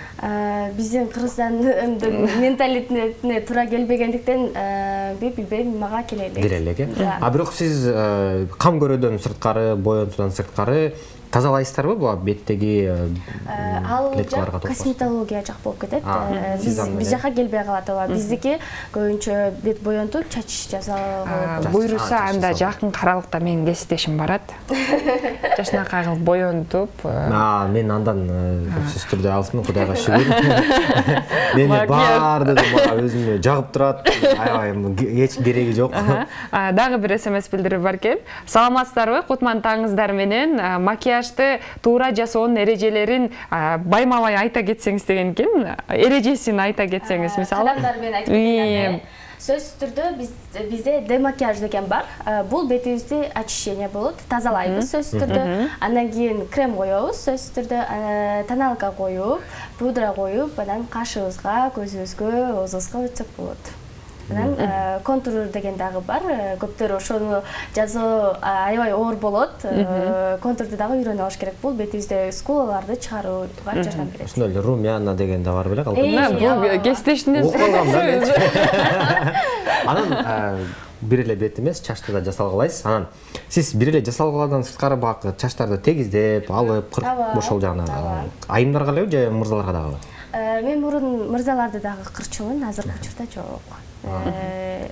Биздин кыргызстандын менталитетине туура келбегендиктен билбейм, мага келе элек. Келе элек, А бирок сиз кам көрөөдөн сырткары, боентуудан сырткары тазалайсыздарбы бул беттеги ал жак косметология жак болуп кетет. Биз жака келбей калат. Биздики көбүнчө бет боентуп, чач жасалып. Буйруса анда жакын каралыкта менин кесиптешим барат. Жашынакай кылып боентуп. Мен андан сөзсүз түрдө алысмын, Кудайга шүгүр. Мени баардыгы мага өзүмө жагып турат. Аябай эч кереги жок. Дагы бир СМС билдирип бар экен. Саламатсыздарбы? Кутман таңыңыздар менен макияжды туура жасоонун эрежелерин байма-бай айта кетсеңиз деген экен. Эрежесин айта кетсеңиз, мисалы. Адамдар менен айтып кеткенде сөзсүз түрдө бизде демакияж деген бар. Бул бетибизди очищение болот, тазалайбыз сөзсүз түрдө. Андан кийин крем коебуз, сөзсүз түрдө тоналка коюп, пудра коюп, анан кашыбызга, көзүбүзгө, оозубузга өтсөк болот. Анан контур деген дагы бар. Көптөр ошону жазуу аябай оор болот. Контурду дагы үйрөнүп алыш керек. Бул бетибизде скулаларды чыгарууга жардам берет. Ошондой эле румяна деген да бар беле, Бул кесиптешинен анан бир эле бет эмес, чачты да жасалгалайсыз. Анан сиз бир эле жасалгалардан сырткары бак чачтарды тегиздеп, алып, кырып, ошол жагына айымдарга элеби же мырзаларга дагы? Мен мурун мырзаларды дагы кырчумун, азыркы учурда жок.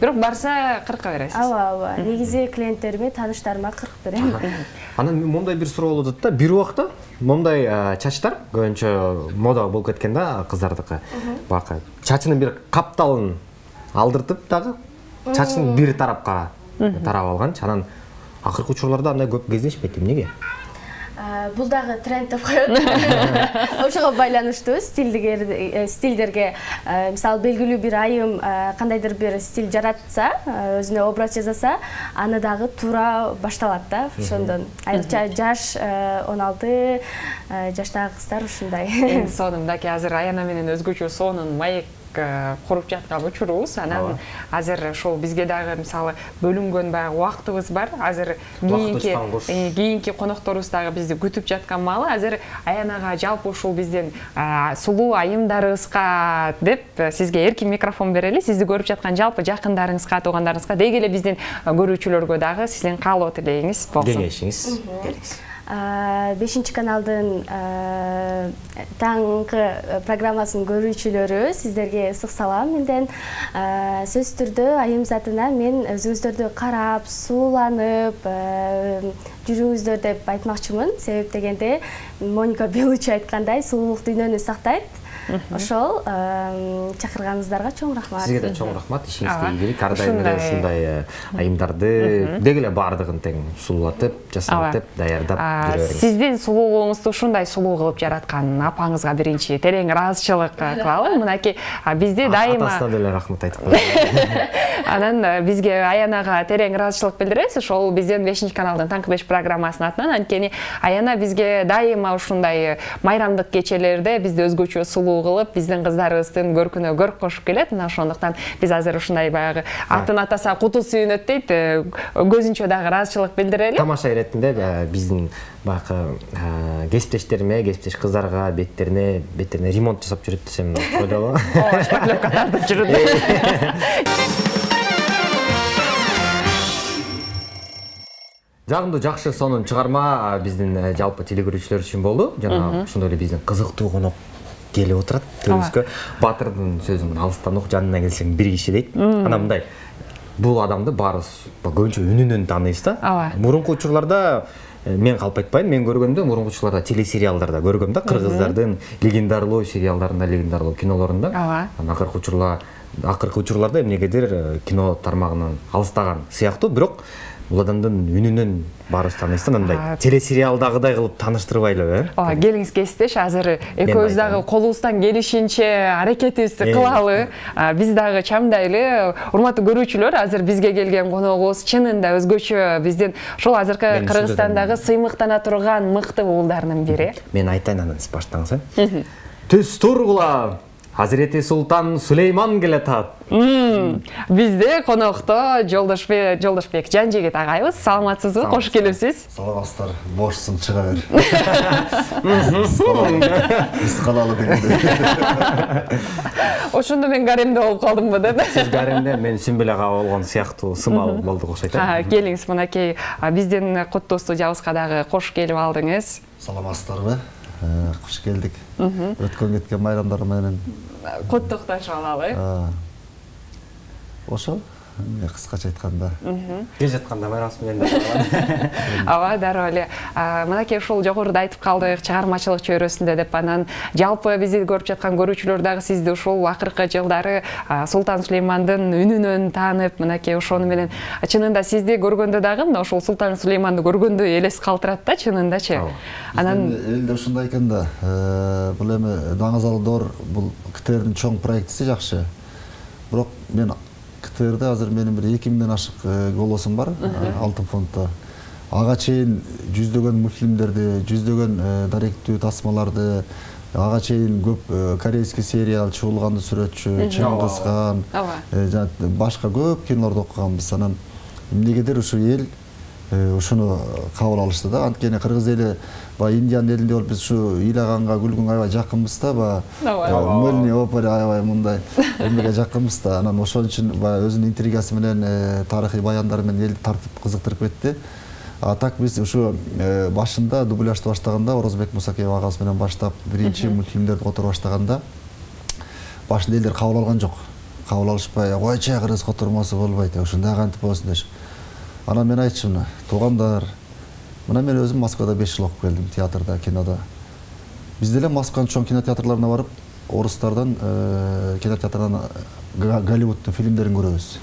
Бирок барса кырка бересиз. Ооба. Негизи клиенттериме, тааныштарыма кыркып берем. Анан мондай бир суроо болуп атат да, бир убакта мондай чачтар көбүнчө мода болуп кеткен да кыздардыкы. Бак чачынын бир капталын алдыртып дагы чачын бир тарапка тарап алганчы. Анан акыркы учурларда андай көп кездешпейт. Эмнеге? Бул дагы тренд деп коет. Ошого байланыштуу стилдерге, мисалы белгилүү бир айым кандайдыр бир стиль жаратса, өзүнө образ жасаса, аны дагы туура башталат да ошондон. Айрыкча жаш 16 жаштагы кыздар ушундай. Эң сонундаки азыр Аяна менен өзгөчө сонун маек куруп жаткан учурубуз. Анан азыр ошол бизге дагы мисалы бөлүнгөн баягы убактыбыз бар. Азыр кийинки конокторубуз дагы бизди күтүп жаткан маалы. Азыр Аянага жалпы ушул биздин сулуу айымдарыбызга деп сизге эркин микрофон берели. Сизди көрүп жаткан жалпы жакындарыңызга, туугандарыңызга, деги эле биздин көрүүчүлөргө дагы сиздин каалоо тилегиңиз болсун. Кеңешиңиз бериңиз. 5 каналдын таңкы программасынын көрүүчүлөрү, сиздерге ысык салам менден. Сөзсүз түрдө айым затына мен өзүңүздөрдү карап, сууланып жүрүңүздөр деп айтмакчымын. Себеп дегенде Моника Белуччи айткандай, сулуулук дүйнөнү сактайт. Ошол чакырганыңыздарга чоң рахмат. Сизге да чоң рахмат. Ишиңизге ийгилик. Ар дайым эле ушундай айымдарды деги эле баардыгын тең сулуулатып, жасатып, даярдап жүрө бериңиз. Сиздин сулуулугуңузду ушундай сулуу кылып жараткан апаңызга биринчи терең ыраазычылык кылалы. Мынакей бизде дайыма атасына деле рахмат айтып коём. Анан бизге Аянага терең ыраазычылык билдиребиз. Ошол биздин 5 каналдын Таңкы 5 программасынын атынан. Анткени Аяна бизге дайыма ушундай майрамдык кечелерде бизди өзгөчө сулуу кылып, биздин кыздарыбыздын көркүнө көрк кошуп келет. Мына ошондуктан биз азыр ушундай баягы атын атаса куту сүйүнөт дейт. Көзүнчө дагы ыраазычылык билдирели. Тамаша иретинде биздин баягы кесиптештериме, кесиптеш кыздарга беттерине ремонт жасап жүрөт десем ойлоба. Шпаклевка тартып жүрөт. Жагымдуу жакшы сонун чыгарма биздин жалпы телекөрүүчүлөр үчүн болду. Жана ошондой эле биздин кызыктуу конок келип отурат төрүбүзгө. Батырдын сөзүн алыстан ук, жанына келсең бир киши дейт. Анан мындай бул адамды баарыбыз көбүнчө үнүнөн тааныйбыз да. Мурунку учурларда мен калп айтпайм, мен көргөндө мурунку учурларда телесериалдарда көргөм да, кыргыздардын легендарлуу сериалдарында, легендарлуу кинолорунда. Акыркы учурларда эмнегедир кино тармагынан алыстаган сыяктуу, бирок бул адамдын үнүнөн баарыбыз тааныйбыз да, мындай телесериалдагыдай кылып тааныштырбайлы, Келиңиз кесиптеш, азыр экөөбүз дагы колубуздан келишинче аракетибизди кылалы. Биз дагы чамдайлы. Урматтуу көрүүчүлөр, азыр бизге келген коногубуз чынында өзгөчө биздин ошол азыркы Кыргызстандагы сыймыктана турган мыкты уулдарынын бири. Мен айтайын, анан сиз баштаңыз. Түз тургула Hazreti Султан Сулейман келе атат. Бизде конокто Жолдошбек Жанжегет агайыбыз. Саламатсызбы? Кош келипсиз. Саламатсыздар. Бошсуң чыга бер. Биз калалы дегенде. Ошондо мен гаремде болуп калдымбы деп. Сиз гаремде, мен Сүмбүл ага болгон сыяктуу сымал болду окшойт. Келиңиз мынакей биздин Куттуу студиябызга дагы кош келип алдыңыз. Саламатсыздарбы? Куш келдик. Өткөн кеткен майрамдар менен Куттукташып алалы. Ошо кыскача айтканда. Кел жатканда майрамс менен да. Ооба, дароо эле. Мынакей ушул жогоруда айтып калдык, чыгармачылык чөйрөсүндө деп анан жалпы бизди көрүп жаткан көрүүчүлөр дагы сизди ушул акыркы жылдары Султан Сулеймандын үнүнөн таанып, мынакей ошону менен чынында сизди көргөндө дагы мына ушул Султан Сулейманды көргөндө элес калтырат да, чынындачы. Анан элде ушундай экен да. Бул эми Даңазалдор бул КТРдин чоң проектиси жакшы. Бирок мен КТРде азыр менин бир 2000ден ашык голосум бар, алтын фонддо. Ага чейин жүздөгөн мультфильмдерди, жүздөгөн даректүү тасмаларды, ага чейин көп корейский сериал, Чуулганды сүрөтчү, Чыңгыз Хан, башка көп кинолорду окуганбыз. Анан эмнегедир ушу эл ушуну кабыл алышты да. Анткени кыргыз эли баягы Индиан элинде болуп биз ушу ыйлаганга, күлгөнгө аябай жакынбыз да, баягы мыльный опера аябай мындай эмеге жакынбыз да. Анан ошон үчүн баягы өзүнүн интригасы менен, тарыхый баяндары менен элди тартып кызыктырып кетти. А так биз ушу башында дубляжды баштаганда Орозбек Мусакеев агабыз менен баштап биринчи мультфильмдерди которо баштаганда башында элдер кабыл алган жок. Кабыл алышпай, койчу кыргыз котормосу болбойт, ушундай кантип болсун дешип. Анан мен айтчым, туугандар, мына мен өзүм Москвада 5 жыл окуп келдим, театрда, кинода. Биз деле Москванын чоң кинотеатрларына барып, орустардан кинотеатрдан Голливудтун фильмдерин көрөбүз.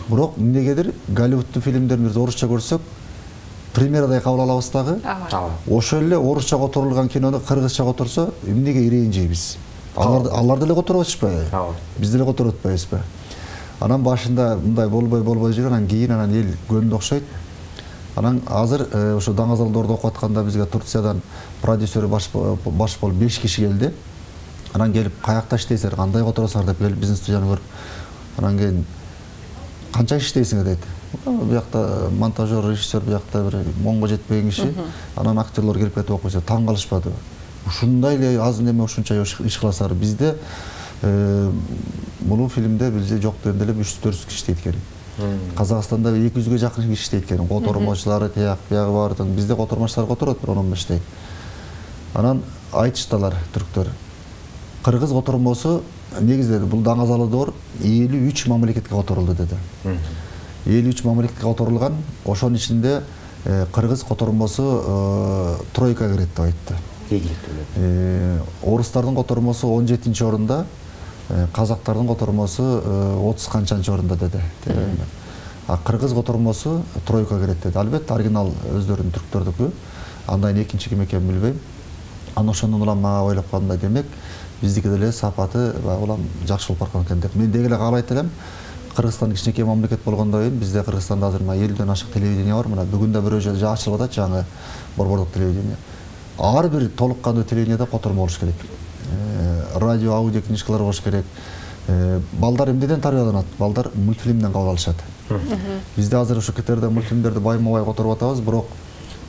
Бирок эмнегедир Голливудтун фильмдерин биз орусча көрсөк, премьерадай кабыл алабыз дагы. Ошол эле орусча которулган кинону кыргызча которсо, эмнеге ирейин жейбиз? Алар деле которуп атышпайбы? Биз деле которуп атпайбызбы? Анан башында мындай болбой жүргөн, анан кийин анан эл көнүндө окшойт. Анан азыр ошо Даңазалдорду окуп атканда бизге Турциядан продюсер баш болуп 5 киши келди. Анан келип, каякта иштейсиңер, кандай которосуңар деп келип биздин студияны көрүп. Анан кийин канча иштейсиңер дейт. Буякта монтажер, режиссер, буякта бир монго жетпеген киши. Анан актерлор келип кетип окуйса, таң калышпады. Ушундай эле аз неме ушунча иш кыласыңар. Бизде бул фильмде бизде жок дегенде эле 300-400 киши иштейт экен. Казакстанда 200-ге жакын киши иштейт экен. Котормочулары биягы бардын. Бизде котормочулар которот, бир 10-15 иштейт. Анан айтыштылар түрктөр. Кыргыз котормосу негизде бул Даңазалдор 53 мамлекетке которулду деди. 53 мамлекетке которулган, ошонун ичинде кыргыз котормосу тройкага кирет деп айтты. Орустардын котормосу 17-орунда, казактардын котормосу 30 канчанчы орунда деди. А кыргыз котормосу тройкага кирет деди. Албетте оригинал өздөрүнүн түрктөрдүкү. Андан экинчи ким экенин билбейм. Анан ошондон улам мага ойлоп калганда демек биздики деле сапаты улам жакшы болуп барган экен деп. Мен деги эле каалайт элем. Кыргызстан кичинекей мамлекет болгондон кийин бизде Кыргызстанда азыр 50ден ашык телевидение бар. Мына бүгүн да бирөө жерде ачылып атат жаңы борбордук телевидение. Ар бир толук кандуу телевидениеде котормо болуш керек. Радио, аудио книжкалар болуш керек. Балдар эмнеден тарбияланат? Балдар мультфильмден кабыл алышат. Бизде азыр ушу КТРде мультфильмдерди байма-бай которуп атабыз, бирок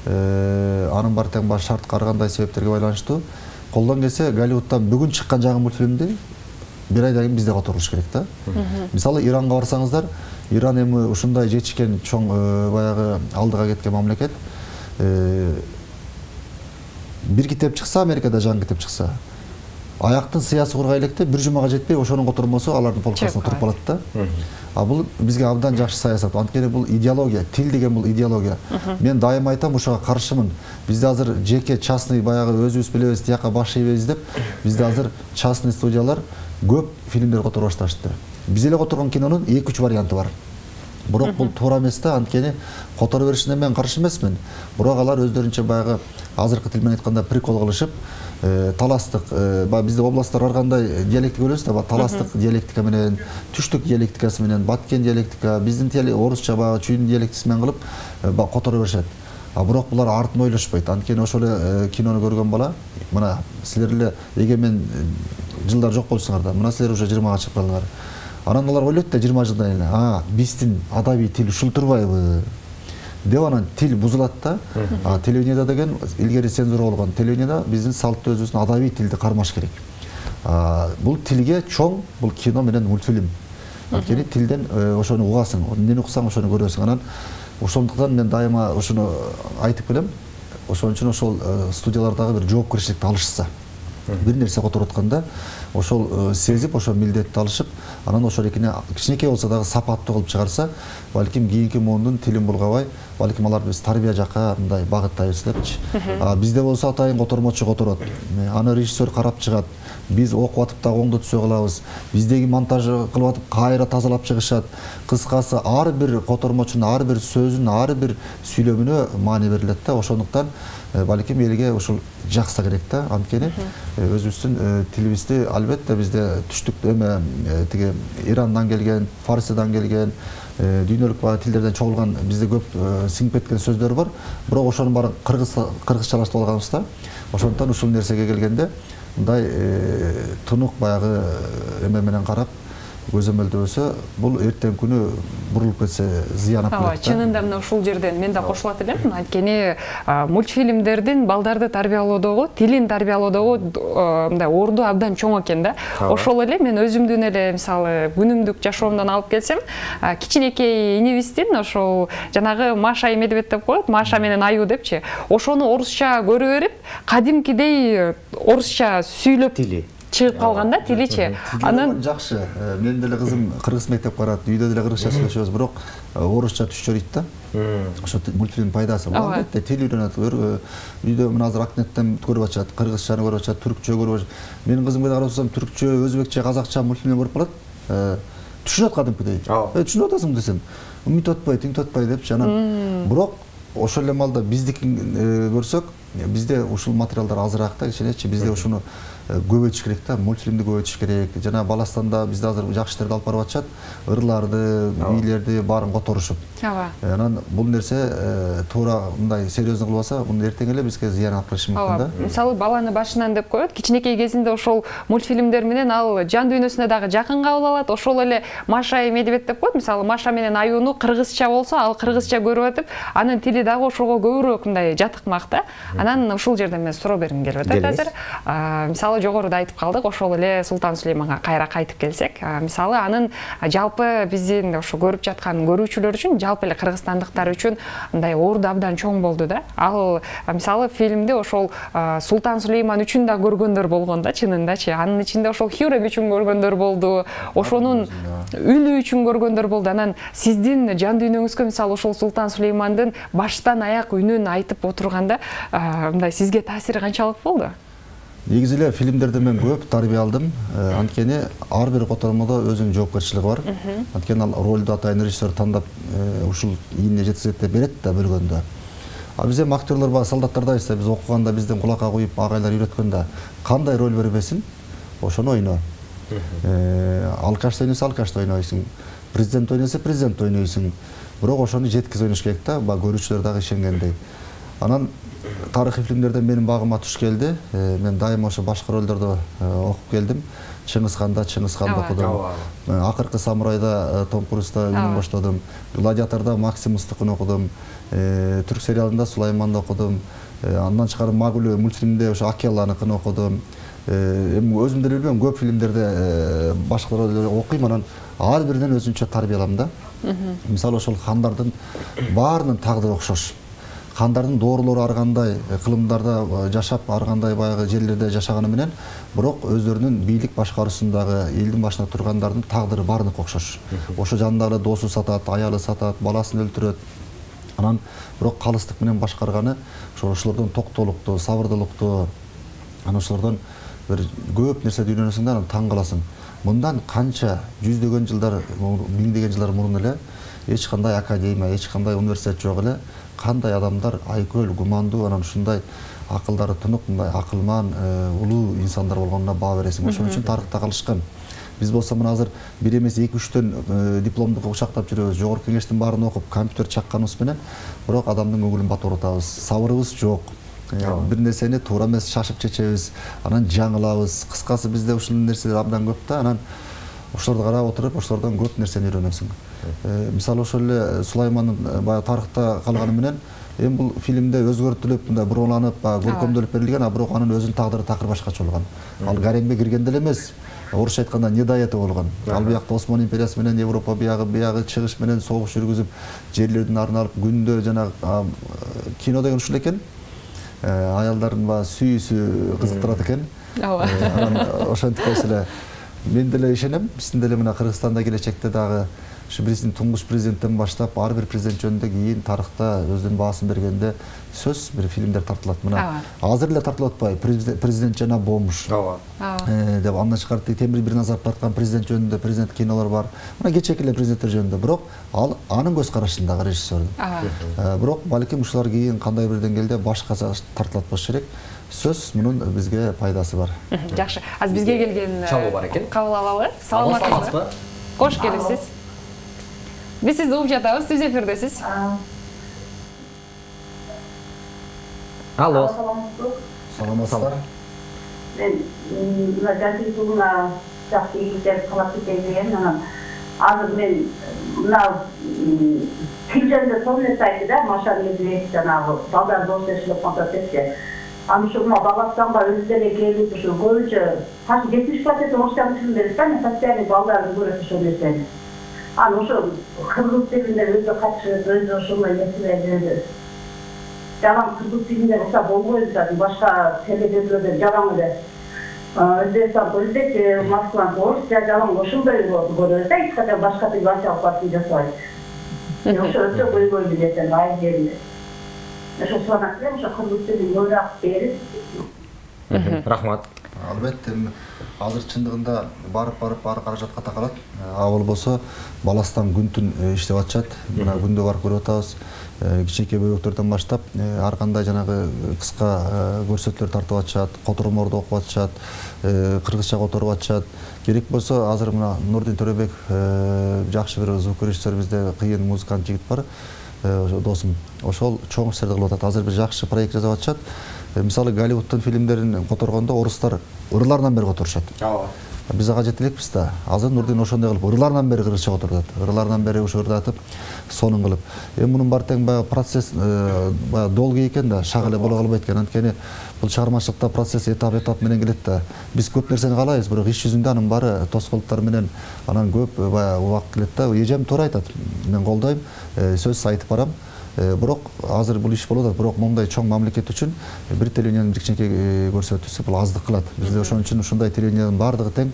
анын бар тең баш шарт кандай себептерге байланыштуу. Колдон келсе Голливудтан бүгүн чыккан жаңы мультфильмди бир айдан кийин бизде которулуш керек да. Мисалы Иранга барсаңыздар, Иран эми ушундай жечкен чоң баягы алдыга кеткен мамлекет. Бир китеп чыкса, Америкада жаңы китеп чыкса, аяктын сыясы кургай электе бир жумага жетпей ошонун котормосу алардын полкасына туруп калат да. А бул бизге абдан жакшы саясат. Анткени бул идеология, тил деген бул идеология. Мен дайыма айтам, ошого каршымын. Бизде азыр жеке частный баягы өзүбүз билебиз, тияка баш ийбейбиз деп, бизде азыр частный студиялар көп фильмдер которуп башташты. Биз эле которгон кинонун 2-3 варианты бар. Бирок бул туура эмес да, анткени которо беришине мен каршы эмесмин. Бирок алар өздөрүнчө баягы азыркы тил менен айтканда прикол кылышып, таластык, бизде областтар ар кандай диалектика көрөбүз да, таластык диалектика менен, түштүк диалектикасы менен, баткен диалектика, биздин орусча баягы чүйдүн диалектиси менен кылып которо беришет. Бирок булар артын ойлошпойт. Анткени ошол эле кинону көргөн бала, мына силер эле эгемен жылдар жок болсуңар да, мына силер уже 20га чыгып калдыңар. Анан алар ойлойт да 20 жылдан кийин, биздин адабий тил ушул турбайбы? Деп анан тил бузулат да. Телевидениеда деген илгери цензура болгон. Телевидениеда биздин салттуу өзүбүздүн адабий тилди кармаш керек. Бул тилге чоң, бул кино менен мультфильм. Анткени тилден ошону угасың, эмнени уксаң ошону көрөсүң. Анан ошондуктан мен дайыма ошону айтып келем. Ошон үчүн ошол студиялардагы бир жоопкерчиликти алышса, бир нерсе которуп атканда ошол сезип, ошол милдетти алышып, анан ошол кичинекей болсо дагы сапаттуу кылып чыгарса, балким кийинки муундун тилин булгабай, балким аларды биз тарбия жакка мындай багыттайбыз депчи. Бизде болсо атайын котормочу которот. Аны режиссер карап чыгат. Биз окуп атып дагы оңдо түсө кылабыз. Биздеги монтаж кылып атып кайра тазалап чыгышат. Кыскасы ар бир котормочунун, ар бир сөзүнүн, ар бир сүйлөмүнө маани берилет да. Ошондуктан балким элге ушул жакса керек да. Анткени өзүбүздүн тилибизди албетте бизде түштүк эме тиги Ирандан келген, Фарсиядан келген, дүйнөлүк тилдерден чогулган бизде көп сиңип кеткен сөздөр бар. Бирок ошонун баарын кыргызчалаштырып алганбыз да. Ошондуктан ушул нерсеге келгенде мындай тунук баягы эме менен карап көзөмөлдөбөсө, бул эртең күнү бурулуп кетсе зыян алып келет. Чынында мына ушул жерден мен да кошулат элем. Анткени мультфильмдердин балдарды тарбиялоодогу, тилин тарбиялоодогу мындай орду абдан чоң экен да. Ошол эле мен өзүмдүн эле мисалы күнүмдүк жашоомдон алып келсем, кичинекей инибиздин ошол жанагы Маша и Медведь деп коет, Маша менен Аю депчи. Ошону орусча көрө берип, кадимкидей орусча сүйлөп тили чыгып калганда тиличи. Анан жакшы. Мен деле кызым кыргыз мектеп барат, үйдө деле кыргызча сүйлөшөбүз, бирок орусча түшчө дейт да. Ошо мультфильм пайдасы. Албетте тил үйрөнөт. Үйдө мына азыр Акнеттен көрүп атышат, кыргызчаны көрүп атышат, түркчө көрүп атышат. Менин кызымга да карасам түркчө, өзбекче, казакча мультфильм көрүп калат. Түшүнөт кадимкидей. Түшүнүп атасың десем, үмүт өтпөй, тиң өтпөй депчи. Анан бирок ошол эле маалда биздикин көрсөк, бизде ушул материалдар азыраак да, кичинечи. Бизде ушуну көбөйтүш керек да, мультфильмди көбөйтүш керек. Жана Баластанда бизде азыр жакшы иштерди алып барып атышат, ырларды, бийлерди баарын которушуп. Анан бул нерсе туура мындай серьезно кылбаса, муну эртең эле бизге зыян алып келиши мүмкүн да. Мисалы баланы башынан деп коет, кичинекей кезинде ошол мультфильмдер менен ал жан дүйнөсүнө дагы жакын кабыл алат. Ошол эле Маша и Медведь деп коет, мисалы Маша менен Аюну кыргызча болсо, ал кыргызча көрүп атып, анын тили дагы ошого көбүрөөк мындай жатыкмак да. Анан ушул жерден мен суроо бергим келип атат азыр. Мисалы жогоруда айтып калдык, ошол эле Султан Сулейманга кайра кайтып келсек, мисалы анын жалпы биздин ошо көрүп жаткан көрүүчүлөр үчүн, жалпы эле кыргызстандыктар үчүн мындай орду абдан чоң болду да. Ал мисалы фильмди ошол Султан Сулейман үчүн да көргөндөр болгон да, чынындачы. Анын ичинде ошол Хюррем үчүн көргөндөр болду, ошонун үнү үчүн көргөндөр болду. Анан сиздин жан дүйнөңүзгө мисалы ошол Султан Сулеймандын баштан аяк үнүн айтып отурганда, мындай сизге таасири канчалык болду? Негизи эле фильмдерди мен көп тарбия алдым. Анткени ар бир котормодо өзүнүн жоопкерчилиги бар. Анткени ал ролду атайын режиссер тандап ушул ийине жеткизет деп берет да бөлгөндө. Биз эми актерлор бар, солдаттардайбыз, биз окуганда биздин кулакка куюп агайлар үйрөткөндө кандай роль бербесин, ошону ойно. Алкашты ойносо алкашты ойнойсуң, президент ойносо президент ойнойсуң. Бирок ошону жеткиз ойнош керек да, көрүүчүлөр дагы ишенгендей. Анан тарыхый фильмдерден менин багыма туш келди. Мен дайыма ошо башка ролдорду окуп келдим. Чыңгызханды окудум. Акыркы самурайда Том Крузда үнүн коштодум. Гладиатордо Максим Устукун окудум. Түрк сериалында Сулайманды окудум. Андан тышкары Магулю мультфильминде ошо Акелланыкын окудум. Эми өзүм деле билбейм, көп фильмдерде башка ролдорду окуйм, анан ар биринен өзүнчө тарбия алам да. Мисалы ошол хандардын баарынын тагдыры окшош. Хандардын доорулору ар кандай, кылымдарда жашап, ар кандай баягы жерлерде жашаганы менен, бирок өздөрүнүн бийлик башкаруусундагы элдин башында тургандардын тагдыры баарынык окшош. Ошо жанындагы досу сатат, аялы сатат, баласын өлтүрөт. Анан бирок калыстык менен башкарганы ошолордон токтоолуктуу, сабырдуулуктуу, анан ошолордон бир көп нерсе үйрөнөсүң да, анан таң каласың. Мындан канча жүздөгөн жылдар, миңдеген жылдар мурун эле эч кандай академия, эч кандай университет жок эле, кандай адамдар айкөл, гумандуу, анан ушундай акылдары тунук, мындай акылман, улуу инсандар болгонуна баа бересиң. Ошон үчүн тарыхта калышкан. Биз болсо мына азыр 1 эмес 2-3төн дипломду кушактап жүрөбүз, жогорку кеңештин баарын окуп, компьютер чакканыбыз менен, бирок адамдын көңүлүн батырабыз. Сабырыбыз жок. Бир нерсени туура эмес шашып чечебиз, анан жаңылабыз. Кыскасы бизде ушул нерселер абдан көп да, анан ошолорду карап отуруп, ошолордон көп нерсени үйрөнөсүң. Мисалы ошол эле Сулаймандын баягы тарыхта калганы менен, эми бул фильмде өзгөртүлүп, мындай буруланып, көркөмдөлүп берилген, а бирок анын өзүнүн тагдыры такыр башкача болгон. Ал гаремге кирген деле эмес, орусча айтканда не до этого болгон. Ал биякта Осман империясы менен Европа биягы чыгыш менен согуш жүргүзүп, жерлердин арын алып, күндө жанагы кино деген ушул экен. Аялдардын баягы сүйүүсү кызыктырат экен. Анан ошентип эле мен деле ишенем, биздин деле мына Кыргызстанда келечекте дагы ушу биздин туңгуч президенттен баштап ар бир президент жөнүндө кийин тарыхта өзүнүн баасын бергенде сөз бир фильмдер тартылат. Мына азыр эле тартылып атпайбы, президент жана бомж деп андан тышкары Темир Бирназаров тарткан президент жөнүндө президент кинолор бар. Мына кечээки эле президенттер жөнүндө, бирок ал анын көз карашындагы режиссердун. Бирок балким ушулар кийин кандай бир деңгээлде башкача тартылат болушу керек. Сөз мунун бизге пайдасы бар. Жакшы. Азыр бизге келген чалуу бар экен. Кабыл алалы. Саламатсызбы? Кош келипсиз. Биз сизди угуп жатабыз, сиз эфирдесиз. Алло. Саламатсыздар. Мен мына жакшы тугуна жакшы ийгиликтер кылып кеткен, анан азыр мен мына фильмдерде сонун айтты да, Машар Медведев жанагы балдар досешилип кантат. Аншылма баластан бар өздерine келip ушул көбүнчө ташы 70% орусча фильмдер да, постоянно балдарды көрөт ошол нерсени. Аны ошол кыргыз тилинде өзү катышып, өзү ошолой нерселерди. Жалаң кыргыз тилинде болсо болбойт да, башка телевизордо жалаң эле. Өзбекстан өзбек, Москва орусча жалаң ошондой көрөт да, эч качан башка тил алып жасабайт. Ошо көйгөй билесен ай жеринде. Рахмат. Албетте, азыр чындыгында барып ары каражатка такалат. Ал болсо баластан күн-түн иштеп атышат. Мына күндө барып көрүп атабыз. Кичинекей бөбөктөрдөн баштап ар кандай жанагы кыска көрсөтүүлөр тартып атышат, которморду окуп атышат, кыргызча которуп атышат. Керек болсо азыр мына Нурдин Төрөбек жакшы бир звукорежиссер, бизде кыйын музыкант жигит бар. Досум, ошол чоң иштерди кылып атат. Азыр бир жакшы проект жасап атышат. Мисалы Голливудтун фильмдерин которгондо орустар ырлардан бери которушат. Биз ага жете элекпиз да. Азыр Нурдин ошондой кылып ырлардан бери кыргызча которот. Ырлардан бери ушу ырдатып, сонун кылып. Эми мунун бар тең баягы процесс баягы долгий экен да, шак эле боло калбайт экен. Анткени бул чыгармачылыкта процесс этап менен келет да. Биз көп нерсени каалайбыз, бирок иш жүзүндө анын баары тоскоолдуктар менен анан көп баягы убакыт келет да. Эжем туура айтат. Мен колдойм, сөз айтып барам. Бирок азыр бул иш болуп атат, бирок моундай чоң мамлекет үчүн бир телевидениянын кичинекей көрсөтүүсү бул аздык кылат. Бизде ошон үчүн ушундай телевидениянын баардыгы тең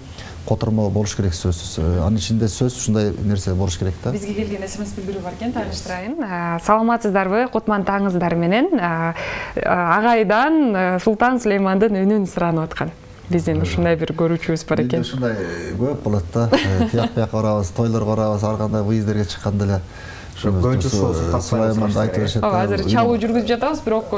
котормо болуш керек сөзсүз. Анын ичинде сөз ушундай нерсе болуш керек да. Бизге келген СМС билдирүү бар экен, тааныштырайын. Саламатсыздарбы? Кутман таңыңыздар менен агайдан Султан Сулеймандын үнүн суранып аткан. Биздин ушундай бир көрүүчүбүз бар экен. Ушундай көп болот да. Тияк барабыз, тойлорго барабыз, ар кандай выездерге чыкканда эле Сулайманды айтып беришет. Азыр чалуу жүргүзүп жатабыз, бирок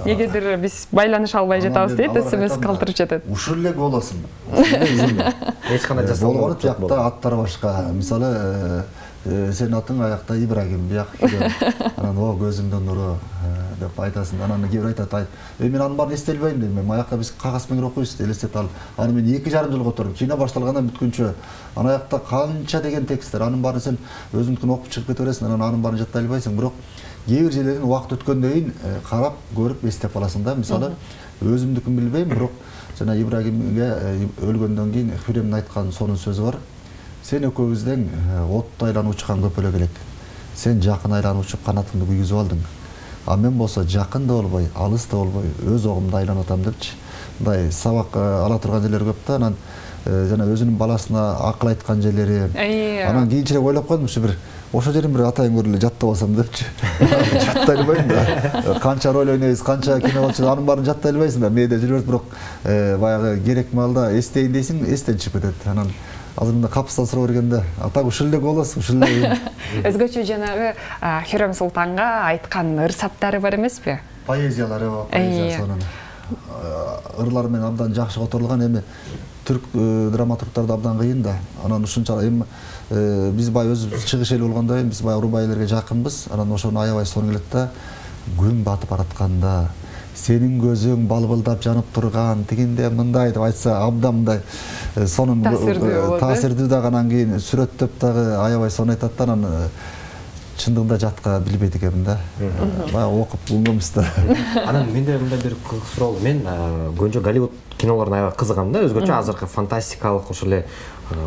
негедир биз байланыша албай жатабыз дейт, СМС калтырып жатат. Ушул эле болосун. Эч кандай жасалбайт. Болгону тиякта аттар башка. Мисалы, сенин атың аякта Ибрагим, бияк анан о көзүмдөн нуру деп айтасың. Анан кээ бир айтат, мен анын баарын эстей албайм дейм. Мен аякта биз кагаз менен окуйбуз, элестет ал. Аны мен 2,5 жыл котордум. Кино башталгандан бүткүнчө ана аякта канча деген тексттер, анын баарын сен өзүңдүкүн окуп чыгып кете бересиң, анын баарын жаттай албайсың. Бирок кээ бир жерлерин убакыт өткөндөн кийин карап, көрүп эстеп каласың да. Мисалы, өзүмдүкүн билбейм, бирок жана Ибрагимге өлгөндөн кийин Хүремдин айткан сонун сөзү бар. Сен экөөбүздөн отто айланып учкан көпөлөк элек. Сен жакын айланып учуп канатыңды күйгүзүп алдың. А мен болсо жакын да болбой, алыс да болбой, өз огумда айланып атам депчи. Мындай сабак ала турган жерлер көп да, анан жана өзүнүн баласына акыл айткан жерлери. Анан кийинчерээк ойлоп койдум, ушу бир ошол жерин бир атайын көрүп эле жаттап алсам депчи. Жаттай албайм да. Канча роль ойнойбуз, канча кино болчу, анын баарын жаттай албайсың да. Мээде жүрөт, бирок баягы керек маалда эстейин дейсиң, эстен чыгып кетет. Анан азыр мында капыстан суроо бергенде, атак ушул эле голос, ушул эле. Өзгөчө жанагы Хүрөм Султанга айткан ыр саптары бар эмеспи? Поэзиялары бар, поэзия сонун. Ырлар менен абдан жакшы которулган. Эми түрк драматургтарды абдан кыйын да. Анан ушунча эми биз бай өзүбүз чыгыш эл болгондой биз бай урбай элерге жакынбыз. Анан ошону аябай сонун келет да. Күн батып баратканда сенин көзүң балбылдап жанып турган тигинде мындай деп айтса абдан мындай сонун таасирдүү дагы анан кийин сүрөттөп дагы аябай сонун айтат да. Анан чындыгында жатка билбейт экенмин да. Баягы окуп билгенбиз да. Анан менде мындай бир суроо. Мен көбүнчө Голливуд кинолоруна аябай кызыгам да. Өзгөчө азыркы фантастикалык ошол эле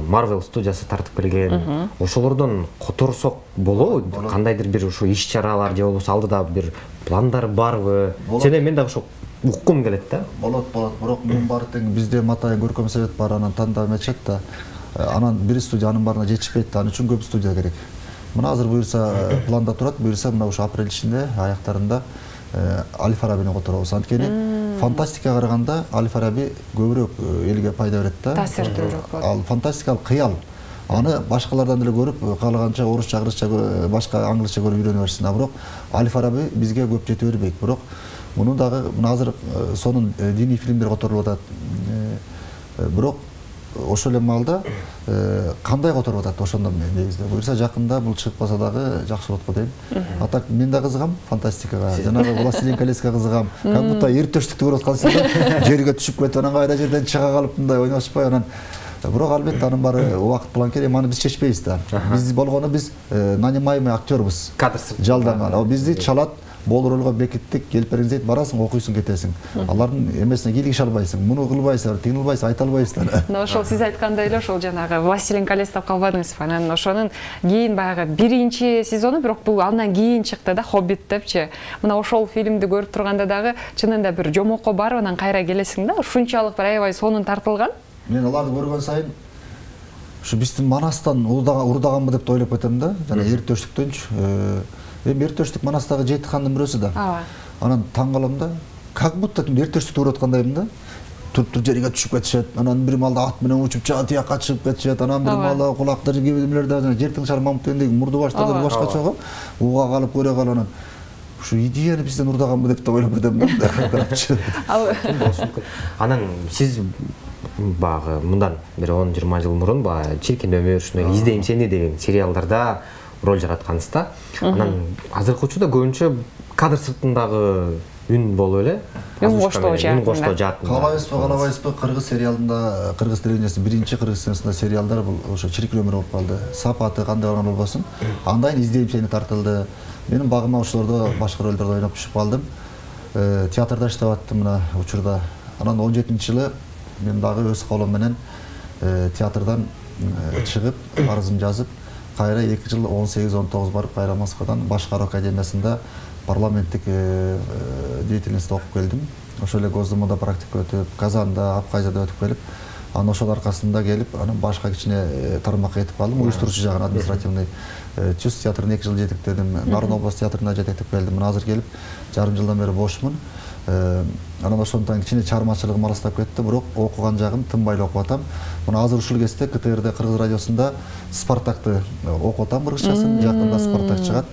Marvel студиясы тартып келген. Ошолордон которсок болобу? Кандайдыр бир ушу иш-чаралар же болбосо алдыда бир пландар барбы? Және мен дагы ошо уккум келет да. Болот. Бирок мунун баары тең бизде Матайын көркөм совет бар, анан тандап эметишет да. Анан бир студиянын баарына жетишпейт да. Ал үчүн көп студия керек. Мына азыр буюрса планда турат, буюрса мына ушу апрель ичинде аяктарында Аль-Фарабини которобуз. Анткени фантастикага караганда Аль-Фараби көбүрөөк элге пайда берет да. Таасирдүүрөөк. Ал фантастикалык кыял. Аны башкалардан деле көрүп, каалаганча орусча, кыргызча, башка англисче көрүп үйрөнө берсин. Бирок Аль-Фараби бизге көп жете бербейт. Бирок муну дагы азыр сонун диний фильмдер которулуп атат. Бирок ошол эле маалда кандай которуп атат ошондон негизде. Буюрса жакында бул чыгып калса дагы жакшы болот го дейм. А так мен да кызыгам фантастикага. Жанагы Властелин колеско кызыгам. Как будто эртөштүктү көрүп аткансың да. Жерге түшүп кетип анан кайда жерден чыга калып мындай ойношпой анан. Бирок албетте анын баары убакыт план керек. Аны биз чечпейбиз да. Биз болгону биз нанимаемый актёрбуз. Кадрсыз. Жалданган. Бизди чалат. Бол ролго бекиттик, келип дейт, барасың, окуйсуң, кетесиң. Алардын эмесине кийлигише албайсың, муну кылбайсың, тигини кылбайсың, айта албайсың. Мына ошол сиз айткандай эле ошол жанагы Властелин колец деп калбадыңызбы? Анан ошонун кийин баягы биринчи сезону, бирок бул андан кийин чыкты да, Хоббит депчи. Мына ошол фильмди көрүп турганда дагы чынында бир жомокко барып анан кайра келесиң да, ушунчалык бир аябай сонун тартылган. Мен аларды көргөн сайын ушу биздин Манастан урдаганбы деп ойлоп кетем да, жана эртөштүктөнчү. Эми эртөштүк Манастагы 7 хандын бирөөсү да. Анан таң калам да, как будто эртөштүктү көрүп аткандаймын да. Туруп жерге түшүп кетишет. Анан бир маалда ат менен учуп чыгып тияка чыгып кетишет. Анан бир маалда кулактары кебелмелерде жер тыңшар мамыт дегендеги мурду баштарды башка чогуп, уга калып көрө калып анан ушу идеяны бизден урдаганбы деп да ойлоп кетем да. Анан сиз багы мындан бир 10-20 жыл мурун Чиркин өмүр, ушундай издейм сени деген сериалдарда роль жараткансыз да. Анан азыркы учурда көбүнчө кадр сыртындагы үн болуп эле. Үн коштоо жаатын. Калабайсызбы, кыргыз сериалында, кыргыз телевизиясында биринчи кыргыз телевизиясында сериалдар бул ошо Чиркин өмүр болуп калды. Сапаты кандай болгон болбосун, андайын издейм сени тартылды. Менин багыма ошолордо башка ролдордо ойноп түшүп калдым. Театрда иштеп аттым мына учурда. Анан 17-жылы мен дагы өз колум менен театрдан чыгып, арызым жазып, кайра 2 жыл 18-19 барып кайра Москвадан Башкаруу академиясында парламенттик деятельность окуп келдим. Ошол эле Госдумада практика өтүп, Казанда, Абхазияда өтүп келип, анан ошол аркасында келип, анан башка кичине тармакка кетип калдым. Уюштуруучу жагын административный Чус театрын 2 жыл жетектедим, Нарын область театрына жетектеп келдим. Мына азыр келип, жарым жылдан бери бошмун. Анан ошондон кичине чыгармачылыгым алыстап кетти, бирок окуган жагым тынбай эле окуп атам. Мына азыр ушул кезде КТРде Кыргыз радиосунда Спартакты окуп атам, кыргызчасын. Жакында Спартак чыгат.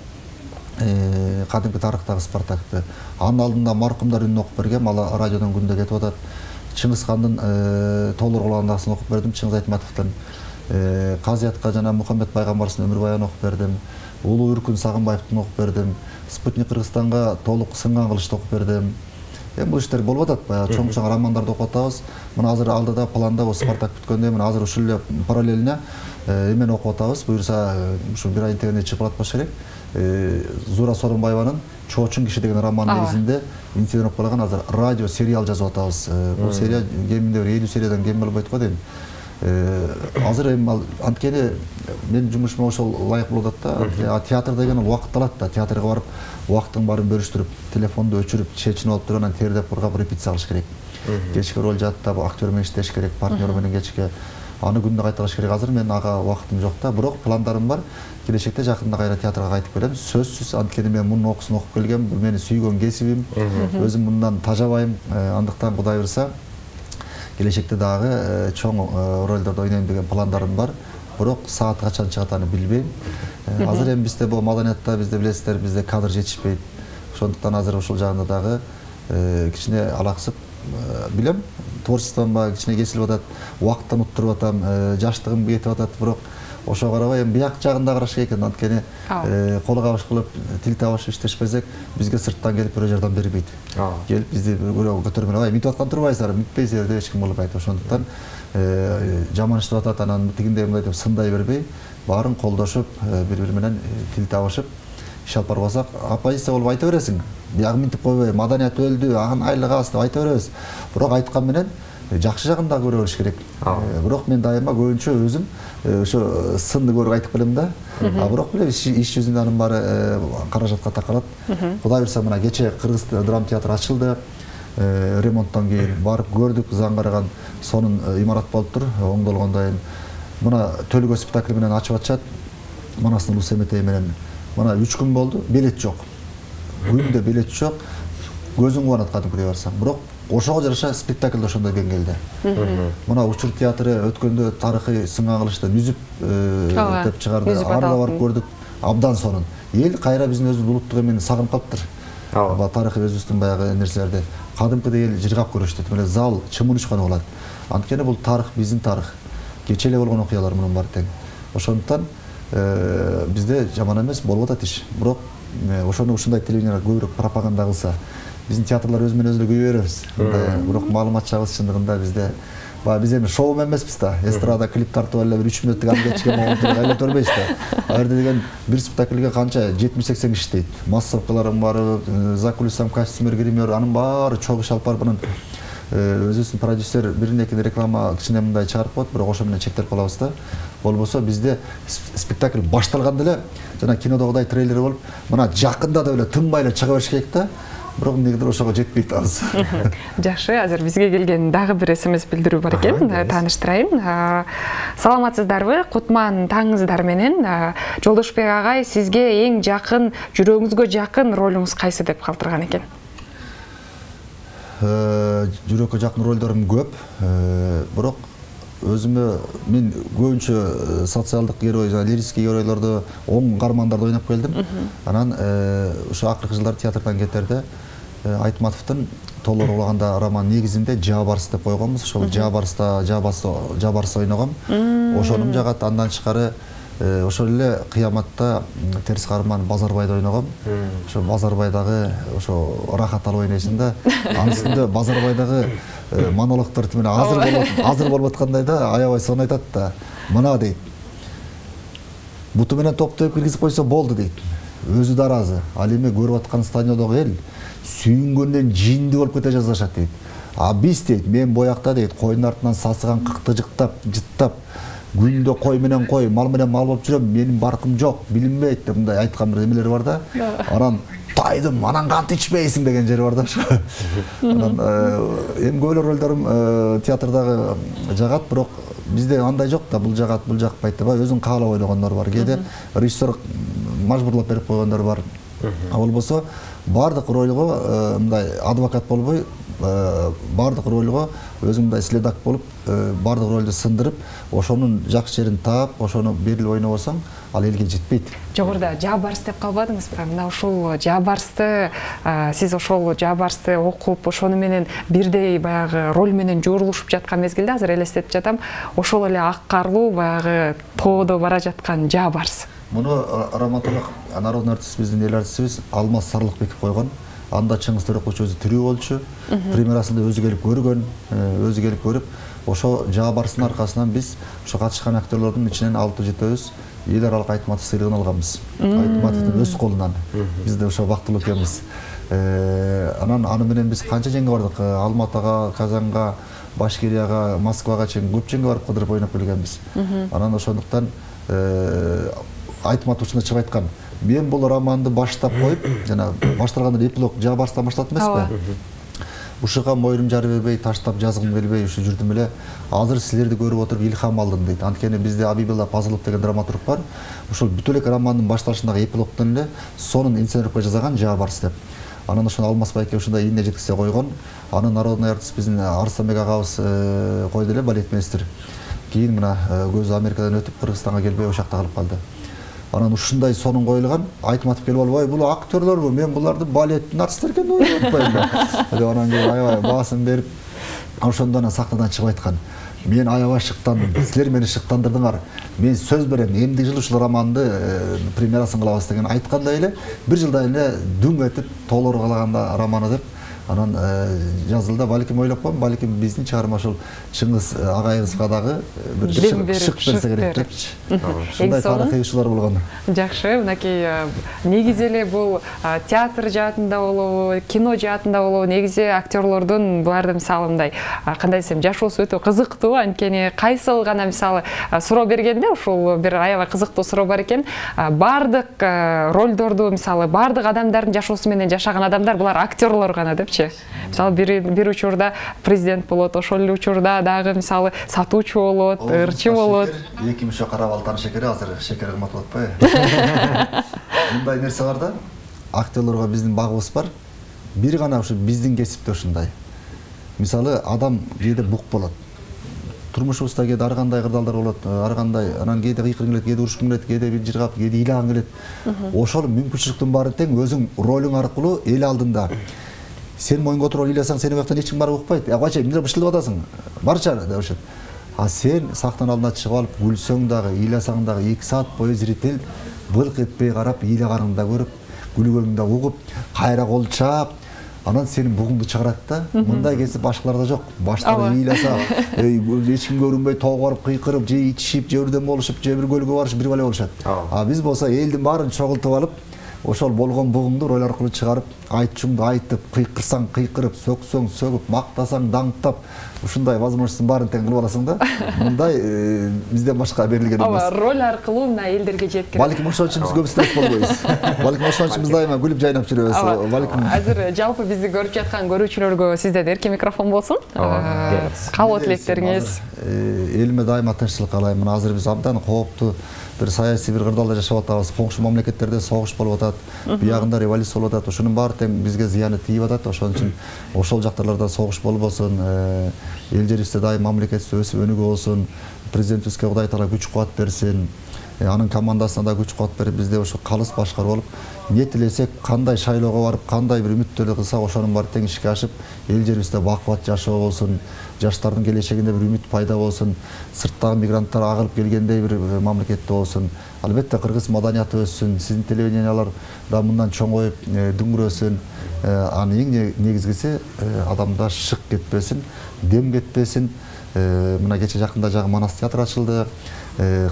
Кадимки тарыхтагы Спартакты. Анын алдында маркумдар үнүн окуп бергем, ал радиодон күндө кетип атат. Чыңгыз хандын Тоолор кулагындасын окуп бердим, Чыңгыз Айтматовдун. Казиятка жана Мухаммед пайгамбарыбыздын өмүр баянын окуп бердим. Улуу Үркүн Сагынбаевдин окуп бердим. Спутник Кыргызстанга толук сынган кылышты окуп бердим. Бул иштер болуп атат, чоң романдарды окуп атабыз. Мына азыр алдыда планда Спартак бүткөндө мен азыр ушул эле параллельно эмени окуп атабыз. Буюрса ушу бир айын тегенде чыгып атпаш керек. Зура Сооронбаеванын Чоочун киши деген роман негизинде инцидент окуп калган, азыр радио сериал жазып атабыз. Бул серия кеминде 50 сериядан кем болбойт го дейм. Азыр эми анткени менин жумушума ошол ылайык болуп атат да. Театр деген убакыт алат да. Театрга барып убакыттын баарын бөлүштүрүп, телефонду өчүрүп, чечинип алып туруп анан тердеп кургап репетиция кылыш керек. Кечке роль жаттап, актер менен иштеш керек, партнер менен кечке. Аны күндө кайталаш керек. Азыр мен ага убактым жок да, бирок пландарым бар. Келечекте жакында кайра театрга кайтып келем. Сөзсүз, анткени мен мунун окуусун окуп келгем, бул мени сүйгөн кесибим. Өзүм мындан тажабайм. Андыктан Кудай буйрса келечекте дагы чоң ролдордо ойнойм деген пландарым бар. Бирок саат качан чыгат аны билбейм. Азыр эми бизде бул маданиятта бизде билесиздер, бизде кадр жетишпейт. Ошондуктан азыр ушул жагында дагы кичине алаксып билем. творчеством ба кичине кесилип атат, убакыттан уттуруп атам, жаштыгым кетип атат, бирок ошо карабай эми бияк жагында караш керек экен. Анткени кол кабыш кылып тил табышып иштешпесек, бизге сырттан келип бирөө жардам бербейт. Келип бизди бирөө көтөрмөй, "Ай, мынтип аткан турбайсыздар, мынтпейсиздер" деп эч ким болуп айтып. Ошондуктан жаман иштеп атат, анан тигиндей мындай деп сындай бербей, баарын колдошуп, бири-бири менен тил табышып иш алып барып алсак, оппозиция болуп айта бересиң. Биягы мынтип койбой, маданият өлдү, анын айлыгы аз деп айта беребиз. Бирок айткан менен жакшы жагын да көрө бериш керек. Бирок мен дайыма көбүнчө өзүм ошо сынды көрүп айтып келем да. Бирок иш жүзүндө анын баары каражатка такалат. Кудай буйрса мына кече Кыргыз драма театры ачылды. Ремонттон кийин барып көрдүк, заңгараган сонун имарат болуптур, оңдолгондой. Мына Төлгө спектакль менен ачып атышат. Манастын улус эметеги менен. Мына 3 күн болду, билет жок. Күндө билет жок. Көзүң кубанат кадимкидей барсаң. Бирок ошого жараша спектакль ошондой деңгээлде. Мына Учур театры өткөндө тарыхый сынга кылышты, Нүзүп деп чыгарды. Аны да барып көрдүк. Абдан сонун. Эл кайра биздин өзүбүздүн улуттук эмени сагынып калыптыр. Тарыхый өзүбүздүн баягы нерселерди кадимкидей эл жыргап көрүштү. Мына зал чымынышкан болот. Анткени бул тарых, биздин тарых. Кече эле болгон окуялар мунун баары тең. Ошондуктан бизде жаман эмес болуп атат иш. Бирок ошону ушундай телевидениялар көбүрөөк пропаганда кылса, биздин театрлар өзү менен өзү көбөйө беребиз. Бирок маалыматчыбыз чындыгында бизде биз эми шоу эмеспиз да. Эстрада клип тартып эле 3 мүнөттүк ангечке болуп айлап көрбөйбүз да. Ар жерде деген бир спектакльге канча 70-80 киши иштейт. Массовкаларым бар, за кулисам костюмер, гример, анын баары чогуу иш алып барып анан өзүбүздүн продюсер бир-экин реклама кичине мындай чыгарып коет, бирок ошо менен чектелип калабыз да. Болбосо бизде спектакль башталганда эле жана кинодогудай трейлер болуп, мына жакында да эле тынбай эле чыга бериш керек да. Бирок эмнегедир ошого жетпейт азыр. Жакшы, азыр бизге келген дагы бир СМС билдирүү бар экен, тааныштырайын. Саламатсыздарбы? Кутман таңыңыздар менен. Жолдошбек агай, сизге эң жакын, жүрөгүңүзгө жакын ролуңуз кайсы деп калтырган экен? Жүрөккө жакын ролдорум көп. Бирок өзүмө мен көбүнчө социалдык герой, лирический геройлорду, оң кармандарды ойноп келдим. Анан ошо акыркы жылдар театрдан кетерде Айтматовдун Толор улаганда роман негизинде Жабарс деп койгонбуз. Ошол Жабарс ойногом. Ошонум жагат. Андан тышкары ошол эле Кыяматта терс каарман Базарбайды ойногом. Ошо Базарбайдагы ошо рахат алып ойнойсуң да. Анын үстүндө Базарбайдагы монологдор менен азыр болуп аткандай да, аябай сонун айтат да. Мына дейт. Буту менен топтоп киргизип койсо болду дейт. Өзү да ыраазы. Ал эми көрүп аткан стадиондогу эл сүйүнгөндөн жинди болуп кете жаздашат дейт. Биз дейт, мен боякта дейт, койдун артынан сасыган кыкты жыттап, күндө кой менен кой, мал менен мал болуп жүрөм, менин баркым жок, билинбейт деп мындай айткан бир эмелер бар да. Анан тайдым, анан кант ичпейсиң деген жери бар да ошо. Анан эми көп эле ролдорум театрдагы жагат, бирок бизде андай жок да, бул жагат, бул жакпайт деп өзүң каалап ойногондор бар. Кээде режиссер мажбурлап берип койгондор бар. Болбосо бардык ролго мындай адвокат болбой, бардык ролго өзүң мындай следак болуп, бардык ролду сындырып, ошонун жакшы жерин таап, ошону берилип ойнобосоң, ал элге жетпейт. Жогоруда Жабарс деп калбадыңызбы? Мына ушул Жабарсты, сиз ошол Жабарсты окуп, ошону менен бирдей баягы роль менен жорулушуп жаткан мезгилде азыр элестетип жатам, ошол эле ак карлуу баягы тоодо бара жаткан Жабарс. Муну драматург, народный артист биздин эл артистибиз Алмаз Сарлыкбеков койгон. Анда Чыңгыз Төрөкбаев өзү тирүү болчу. Премьерасында өзү келип көргөн, өзү келип көрүп, ошо Жабарстын аркасынан биз ошо катышкан актерлордун ичинен 6-7 эл аралык Айтматов сыйлыгын алганбыз. Айтматовдун өз колунан. Биз да ошо бактылуу экенбиз. Анан аны менен биз канча жеңге бардык? Алматыга, Казанга, Башкирияга, Москвага чейин көп жеңге барып кыдырып ойноп келгенбиз. Анан ошондуктан Айтматов ушундай чыгып айткан. Мен бул романды баштап коюп, жана башталганда эпилог Жабарстан башталат эмеспи? Ушуга мойнум жары бербей, таштап жазгым келбей ушу жүрдүм эле. Азыр силерди көрүп отуруп илхам алдым дейт. Анткени бизде Абибилла Пазылов деген драматург бар. Ошол бүт эле романдын башталышындагы эпилогдон эле сонун инсценировка жасаган Жабарс деп. Анан ошону Алмаз байке ушундай ийине жеткизе койгон. Аны народный артист биздин Арыстанбек агабыз койду эле, балетмейстер. Кийин мына көзү Америкадан өтүп Кыргызстанга келбей ошол жакта калып калды. Анан ушундай сонун коюлган, айтматып келип алып, "Ой, бул актерлорбу? Мен буларды балеттин артисттер экен деп атпайм да." Анан келип аябай баасын берип, ошондон сахнадан чыгып айткан. Мен аябай шыктандым. Силер мени шыктандырдыңар. Мен сөз берем, эмдиги жылы ушул романды премьерасын кылабыз деген айткандай эле, бир жылдан эле дүң этип толору калаганда романы деп анан жазылды. Балким ойлоп коем, балким биздин чыгарма ушул Чыңгыз агайыбызга дагы бир шык берсе керек депчи. Ушундай тарыхый ишler болгон. Жакшы, мынакей негизи эле бул театр жаатында болобу, кино жаатында болобу, негизи актерлордун буларды мисалы мындай кандай десем жашоосу өтө кызыктуу, анткени кайсыл гана мисалы суроо бергенде ушул бир аябай кызыктуу суроо бар экен. Бардык ролдорду мисалы бардык адамдардын жашоосу менен жашаган адамдар булар актерлор гана депчи. Мисалы бир учурда президент болот, ошол эле учурда дагы мисалы сатуучу болот, ырчы болот. Эки мүшө кара балтанын шекери азыр шекер кымбат болуп атпайбы? Мындай нерсе бар да. Актерлорго биздин багыбыз бар. Бир гана ушу биздин кесипте ушундай. Мисалы адам кээде бук болот. Турмушубузда кээде ар кандай кырдаалдар болот, ар кандай анан кээде кыйкыргың келет, кээде урушкуң келет, кээде бир жыргап, кээде ыйлагың келет. Ошол мүмкүнчүлүктүн баарын тең өзүң ролуң аркылуу эл алдында сен мойнга отуруп ыйласаң сени бияктан эч ким барып укпайт. Кача эмне бышылдап атасың? Барча деп атышат. А сен сахнанын алдына чыгып алып күлсөң дагы, ыйласаң дагы 2 саат бою зритель былк этпей карап, ыйлаганыңды да көрүп, күлгөнүңдү да угуп, кайра кол чаап, анан сенин бугуңду чыгарат да. Мындай кесип башкаларда жок. Баштары ыйласа, эч ким көрүнбөй тоого барып кыйкырып, же ичишип, же бирден болушуп, же бир көлгө барышып, бир бале болушат. А биз болсо элдин баарын чогултуп алып, ошол болгон бугуңду роль аркылуу чыгарып, айтчумду айтып, кыйкырсаң кыйкырып, сөксөң сөгүп, мактасаң даңктап, ушундай возможностун баарын тең кылып аласың да. Мындай бизден башка берилген эмес. Ооба, роль аркылуу мына элдерге жеткирет. Балким ошол үчүн биз көп стресс болбойбуз. Балким ошол үчүн биз дайыма күлүп жайнап жүрөбүз. Балким азыр жалпы бизди көрүп жаткан көрүүчүлөргө сизден эрке микрофон болсун. Кабыл тилектериңиз. Элиме дайыма тынччылык каалайм. Мына азыр биз абдан кооптуу bir саясий bir кырдаалда жашап атабыз. Коңшу мамлекеттерде согуш болуп атат, биягында революция болуп атат. Ошонун баары тең бизге зыяны тийип атат. Ошон үчүн ошол жактарларда согуш болбосун, эл жерибизде дайым мамлекетибиз өсүп өнүгүп болсун, президентибизге Кудай таала күч кубат берсин. Анын командасына да күч кубат берип, бизде ошо калыс башкарып алып, не тилесек, кандай шайлоого барып, кандай бир үмүттөрдү кылсак, ошонун баары тең ишке ашып, эл жерибизде бакубат жашоо болсун, жаштардын келечегинде бир үмүт пайда болсун, сырттагы мигранттар агылып келгендей бир мамлекетте болсун. Албетте кыргыз маданияты өссүн, сиздин телевидениялар да мындан чоңоюп, дүңгүрөсүн. Анын эң негизгиси адамда шык кетпесин, дем кетпесин. Мына кече жакында жагы Манас театр ачылды.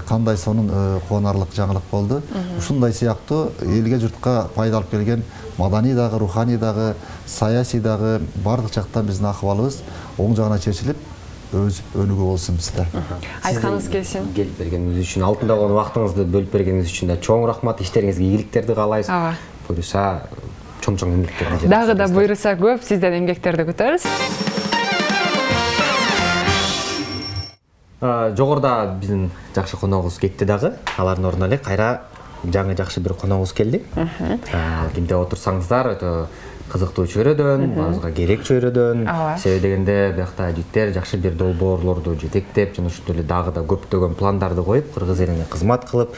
Кандай сонун кубанарлык жаңылык болду. Ушундай сыяктуу элге журтка пайда алып келген маданий дагы, руханий дагы, саясий дагы бардык жактан биздин акыбалыбыз оң жагына чечилип, өсүп өнүгүү болсун бизде. Айтканыңыз келсин. Келип бергениңиз үчүн, алтында болгон убактыңызды бөлүп бергениңиз үчүн да чоң рахмат. Иштериңизге ийгиликтерди каалайбыз. Буюрса чоң эмгектерди. Дагы да буйруса көп сизден эмгектерди күтөбүз. Жогоруда биздин жакшы коногубуз кетти дагы. Алардын ордуна эле кайра жаңы жакшы бир коногубуз келди. Кимде отурсаңыздар өтө кызыктуу чөйрөдөн, баарыбызга керек чөйрөдөн. Себеби дегенде биякта жигиттер жакшы бир долбоорлорду жетектеп, жана ошондой эле дагы да көптөгөн пландарды коюп, кыргыз элине кызмат кылып,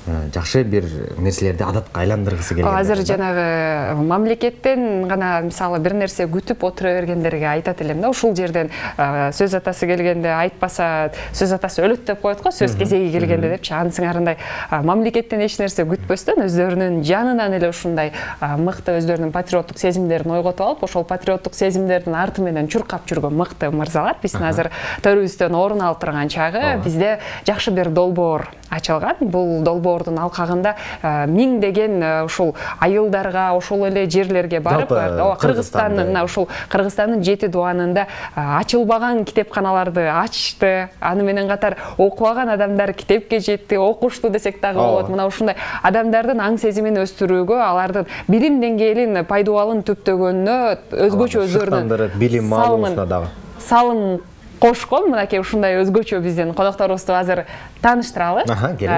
жакшы бир нерселерди адатка айландыргысы келген. Азыр жанагы мамлекеттен гана мисалы бир нерсе күтүп отура бергендерге айтат элем да, ушул жерден сөз атасы келгенде айтпаса сөз атасы өлөт деп коет го, сөз кезеги келгенде депчи. Анын сыңарындай мамлекеттен эч нерсе күтпөстөн өздөрүнүн жанынан эле ушундай мыкты өздөрүнүн патриоттук сезимдерин ойготуп алып, ошол патриоттук сезимдердин арты менен чуркап жүргөн мыкты мырзалар биздин азыр төрүбүздөн орун алып турган чагы бизде жакшы бир долбоор ачылган. Бул долбоордун алкагында миңдеген ушул айылдарга, ошол эле жерлерге барып, Кыргызстандын ушул Кыргызстандын 7 дуанында ачылбаган китепканаларды ачты. Аны менен катар окубаган адамдар китепке жетти, окушту десек дагы болот. Мына ушундай адамдардын аң сезимин өстүрүүгө, алардын билим деңгээлин, пайдубалын төптөгөнүнө өзгөчө өздөрүнүн билим алуусуна дагы салым кошкон. Мынакей ушундай өзгөчө биздин конокторубузду азыр тааныштыралы.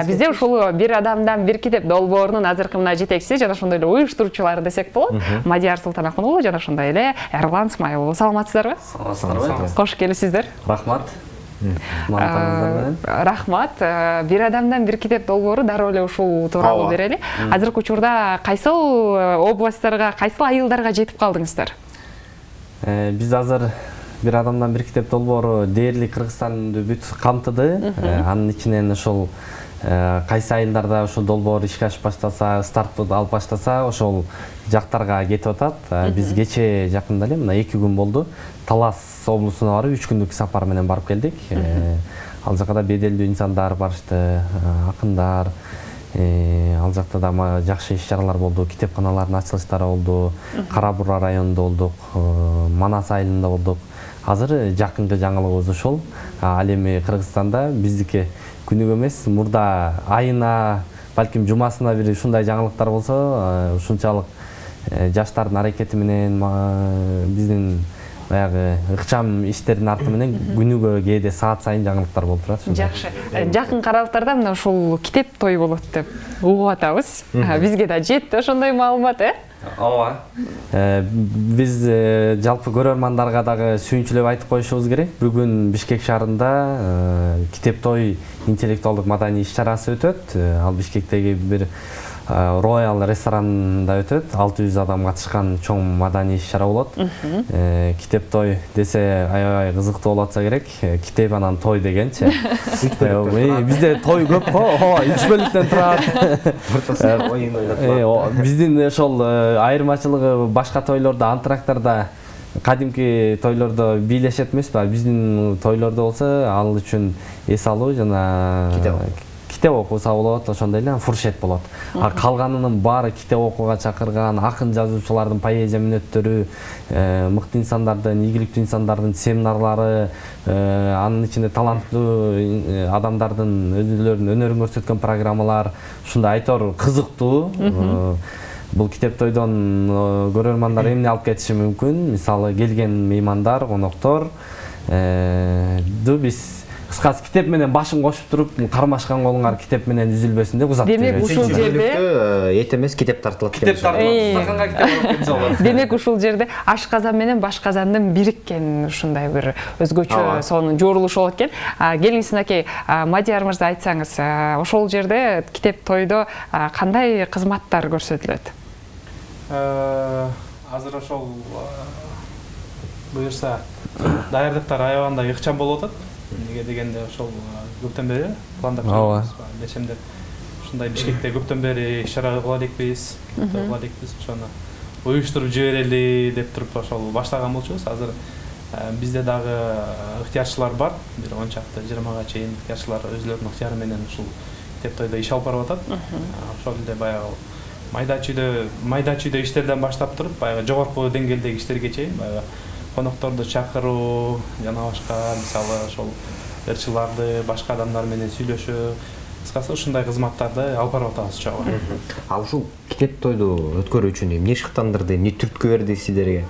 Бизде ушул бир адамдан бир китеп долбоорунун азыркы мына жетекчиси жана ошондой эле уюштуруучулары десек болот. Мадияр Султанакун уулу жана ошондой эле Эрлан Смайыл уулу. Саламатсыздарбы? Саламатсыздарбы? Кош келипсиздер. Рахмат. Рахмат. Бир адамдан бир китеп долбоору дароо эле ушул тууралуу берели. Азыркы учурда кайсыл областтарга, кайсыл айылдарга жетип калдыңыздар? Биз азыр бир адамдан бир китеп долбоору дээрлик Кыргызстанды бүт камтыды. Анын ичинен ошол кайсы айылдарда ошол долбоор ишке ашып баштаса, старт алып баштаса, ошол жактарга кетип атат. Биз кече жакында эле мына 2 күн болду. Талас облусуна барып 3 күндүк сапар менен барып келдик. Ал жакта беделдүү инсандар барышты, акындар. Ал жакта да жакшы иш-чаралар болду. Китепканалардын ачылыштары болду. Кара Бура районунда болдук, Манас айылында болдук. Азыр жакынкы жаңылыгыбыз ошол. Ал эми Кыргызстанда биздики күнүгө эмес, мурда айына, балким жумасына бир ушундай жаңылыктар болсо, ушунчалык жаштардын аракети менен биздин баягы ыкчам иштердин арты менен күнүгө кээде саат сайын жаңылыктар болуп турат. Жакшы. Жакын аралыктарда мына ушул китеп той болот деп угуп атабыз. Бизге да жетти ошондой маалымат, Ооба. Биз жалпы көрөрмандарга дагы сүйүнчүлөп айтып коюшубуз керек. Бүгүн Бишкек шаарында китеп той интеллектуалдык маданий иш-чарасы өтөт. Ал Бишкектеги бир Royal ресторанында өтөт. 600 адам катышкан чоң маданий иш-чара болот. Китеп той десе аябай кызыктуу болот болсо керек. Китеп анан той дегенчи. Бизде той көп го, 3 бөлүктөн турат. Биздин ошол айырмачылыгы башка тойлордо, антрактарда, кадимки тойлордо бийлешет эмеспи? Биздин тойлордо болсо ал үчүн эс алуу жана китеп окуса болот, ошондой эле фуршет болот. Калганынын баары китеп окууга чакырган, акын жазуучулардын поэзия мүнөттөрү, мыкты инсандардын, ийгиликтүү инсандардын семинарлары, анын ичинде таланттуу адамдардын өзүлөрүнүн өнөрүн көрсөткөн программалар, ушундай айтор кызыктуу. Бул китеп тойдон көрөрмандар эмне алып кетиши мүмкүн? Мисалы, келген меймандар, коноктор биз кыскасы китеп менен башын кошуп туруп, кармашкан колуңар китеп менен үзүлбөсүн деп узатып беребиз. Демек ушул жерде эт эмес, китеп тартылат. Китеп тартылат, стаканга китеп алып кетсе болот. Демек ушул жерде ашказан менен башказандын бириккен ушундай бир өзгөчө сонун жоорулушу болот экен. Келиңиз Сынакей, Мадияр мырза, айтсаңыз, ошол жерде китеп тойдо кандай кызматтар көрсөтүлөт? Азыр ошол буюрса даярдыктар аябагандай ыкчам болуп атат. Неге дегенде ошол көптөн бери пландап жүрөбүз. Бешемдеп ушундай Бишкекте көптөн бери иш-чара кыла элекпиз, ошону уюштуруп жиберели деп туруп ошол баштаган болчубуз. Азыр бизде дагы ыктыярчылар бар, бир 10 чакты 20га чейин ыктыярчылар өзүлөрүнүн ыктыяры менен ушул китеп тойдо иш алып барып атат. Ошол эле баягы майда чүйдө иштерден баштап туруп, баягы жогорку деңгээлдеги иштерге чейин, баягы конокторду чакыруу, жана башка, мисалы ошол ырчыларды башка адамдар менен сүйлөшүү, кыскасы ушундай кызматтарды алып барып атабыз чогуу. Ал ушул китеп тойду өткөрүү үчүн эмне шыктандырды, эмне түрткү берди сиздерге?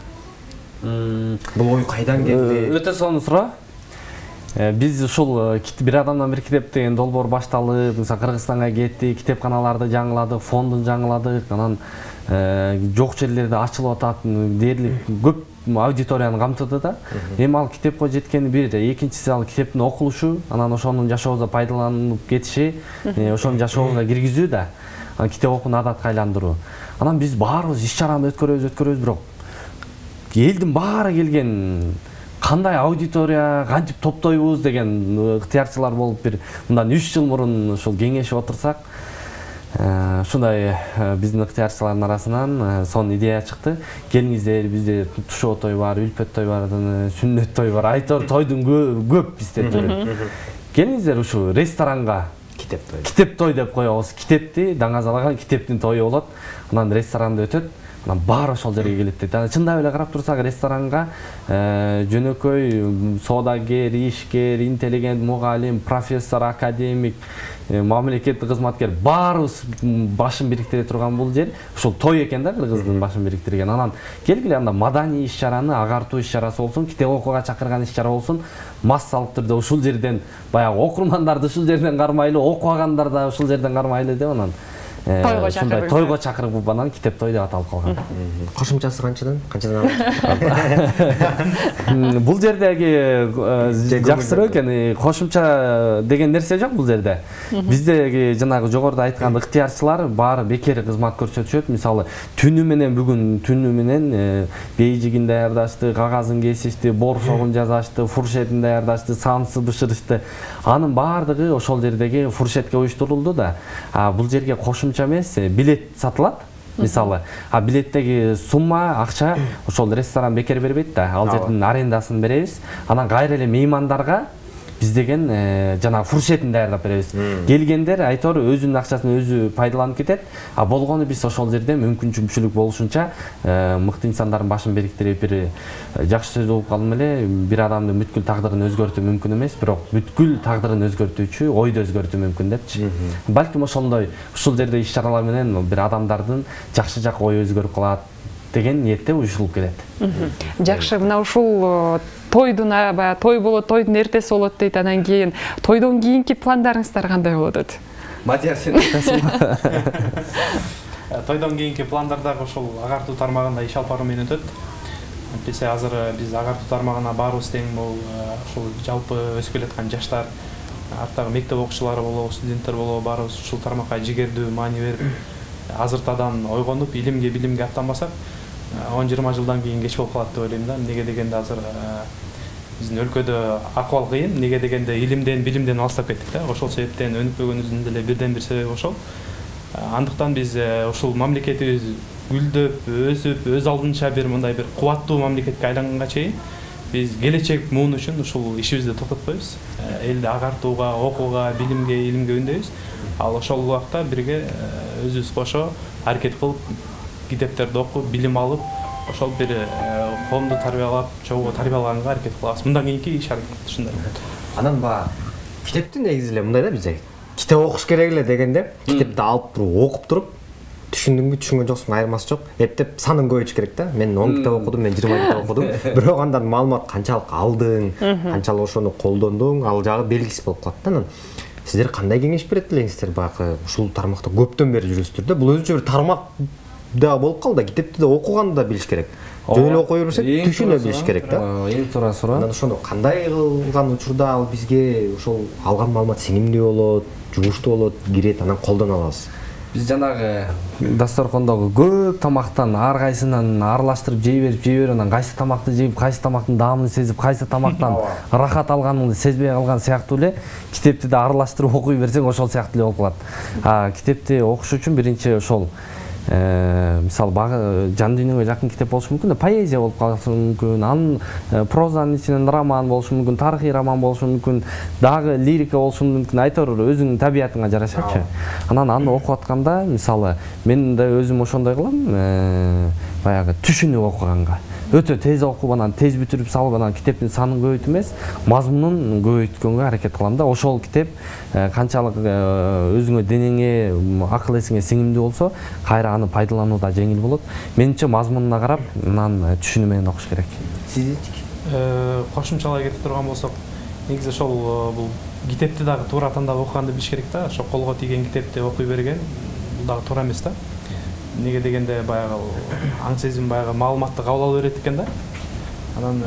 Бул ой кайдан келди? Өтө сонун суроо. Биз ушул бир адамдан бир китеп деген долбоор башталып, мисалы Кыргызстанга кеттик, китепканаларды жаңыладык, фондун жаңыладык, анан жок жерлерде ачылып атат, дээрлик көп аудиторияны камтыды да. Эми ал китепке жеткени бир, экинчиси ал китептин окулушу, анан ошонун жашообузда пайдаланып кетиши, ошону жашообузга киргизүү да. Анан китеп окууну адатка айландыруу. Анан биз баарыбыз иш-чараны өткөрөбүз, бирок элдин баары келген, кандай аудитория, кантип топтойбуз деген ыктыярчылар болуп, бир мындан 3 жыл мурун ушул кеңешип отурсак, ушундай биздин ыктыярчылардын арасынан сонун идея чыкты. Келиңиздер, бизде тушоо той бар, үлпөт той бар, сүннөт той бар, айтор тойдун көп бизде түрү. Келиңиздер ушу ресторанга китеп той деп коебуз. Китепти даңазалаган китептин тою болот. Анан ресторанда өтөт. Анан баары ошол жерге келет дейт. Чындап эле карап турсак, ресторанга жөнөкөй соодагер, ишкер, интеллигент, мугалим, профессор, академик, мамлекеттик кызматкер баарыбыз башын бириктире турган бул жер ушул той экен да, кыргыздын башын бириктирген. Анан келгиле анда маданий иш-чараны, агартуу иш-чарасы болсун, китеп окууга чакырган иш-чара болсун, массалык түрдө ушул жерден баягы окурмандарды ушул жерден кармайлы, окугандар да ушул жерден кармайлы деп анан тойго чакырып анан китеп той деп аталып калган. Кошумчасы канчадан Бул жердеги жакшыроо экен, кошумча деген нерсе жок бул жерде. Биздеги жанагы жогоруда айткан ыктыярчылар баары бекер кызмат көрсөтүшөт. Мисалы, түнү менен бейжигин даярдашты, кагазын кесишти, борсогун жасашты, фуршетин даярдашты, самсы бышырышты. Анын баардыгы ошол жердеги фуршетке уюштурулду да. Бул жерге кошумча эмес, билет сатылат. Мисалы, билеттеги сумма, акча ошол ресторан бекер бербейт да. Ал жердин арендасын беребиз. Анан кайра эле меймандарга биз деген жана фуршетин даярдап беребиз. Келгендер айтор өзүнүн акчасын өзү пайдаланып кетет. Болгону биз ошол жерде мүмкүнчүлүк болушунча мыкты инсандардын башын бириктирип бир жакшы сөз угуп калдым эле. Бир адамдын бүткүл тагдырын өзгөртүү мүмкүн эмес, бирок бүткүл тагдырын өзгөртүүчү ойду өзгөртүү мүмкүн депчи. Балким ошондой ушул жерде иш-чаралар менен бир адамдардын жакшы жак ою өзгөрүп калат деген ниетте уюштурулуп келет. Жакшы, мына ушул тойдун той болот, тойдун эртеси болот дейт. Анан кийин тойдон кийинки пландарыңыздар кандай болот? Мадияр, сен айтасыңбы? Тойдон кийинки пландар дагы ошол агартуу тармагында иш алып баруу менен өтөт. Биз азыр биз агартуу тармагына баарыбыз тең, бул ошол жалпы өсүп келаткан жаштар, арттагы мектеп окуучулары болобу, студенттер болобу, баарыбыз ушул тармакка жигердүү маани берип, азыртадан ойгонуп, илимге, билимге аттанбасак, 10-20 жылдан кийин кеч болуп калат деп ойлойм да. Эмнеге дегенде азыр биздин өлкөдө акыбал кыйын, эмнеге дегенде илимден, билимден алыстап кеттик да. Ошол себептен өнүкпөгөнүбүздүн деле бирден бир себеби ошол. Андыктан биз ушул мамлекетибиз гүлдөп, өсүп, өз алдынча бир мындай бир кубаттуу мамлекетке айланганга чейин биз келечек муун үчүн ушул ишибизди токтотпойбуз. Элди агартууга, окууга, билимге, илимге үндөйбүз. Ал ошол убакта бирге өзүбүз кошо аракет кылып, китептерди окуп, билим алып, ошол бир коомду тарбиялап, чогуу тарбиялаганга аракет кылабыз. Мындан кийинки иш аракет ушундай. Анан китепти негизи эле мындай да бизде. Китеп окуш керек эле дегенде, китепти алып туруп, окуп туруп, түшүндүңбү, түшүнгөн жоксуң, айырмасы жок. Эптеп санын көбөйтүш керек да. Мен 10 китеп окудум, мен 20 китеп окудум. Бирок андан маалымат канчалык алдың, канчалык ошону колдондуң, ал жагы белгисиз болуп калат да. Сиздер кандай кеңеш берет элеңиздер баягы ушул тармакта көптөн бери жүрүсүздөр да. Бул өзүнчө бир тармак да болуп калды. Китепти да окуганды да билиш керек. Жөн эле окуй берсек, түшүнө билиш керек да. Эң туура суроо. Анан ошону кандай кылган учурда ал бизге ошол алган маалымат сиңимдүү болот, жугуштуу болот, кирет, анан колдоно алабыз. Биз жанагы дасторкондогу көп тамактан ар кайсынан аралаштырып жей берип, анан кайсы тамакты жеп, кайсы тамактын даамын сезип, кайсы тамактан рахат алганыңды сезбей калган сыяктуу эле китепти да аралаштырып окуй берсең ошол сыяктуу эле болуп калат. Китепти окуш үчүн биринчи ошол мисалы жан дүйнөгө жакын китеп болушу мүмкүн да, поэзия болуп калышы мүмкүн, анын прозанын ичинен роман болушу мүмкүн, тарыхый роман болушу мүмкүн, дагы лирика болушу мүмкүн, айтор өзүңдүн табиятыңа жарашачы. Анан аны окуп атканда, мисалы, мен да өзүм ошондой кылам, баягы түшүнүп окуганга. Өтө тез окуп, анан тез бүтүрүп салып, анан китептин санын көбөйтүп эмес, мазмунун көбөйткөнгө аракет кылам да. Ошол китеп канчалык өзүңө денеңе, акыл эсиңе сиңимдүү болсо, кайра аны пайдалануу да жеңил болот. Менимче мазмунуна карап, анан түшүнүү менен окуш керек. Сиздичи? Кошумчалай кетип турган болсок, негизи ошол бул китепти дагы туура тандап окуганды билиш керек да. Ошо колго тийген китепти окуй берген, бул дагы туура эмес да. Неге дегенде баягы аң сезим баягы маалыматты кабыл ала берет экен да. Анан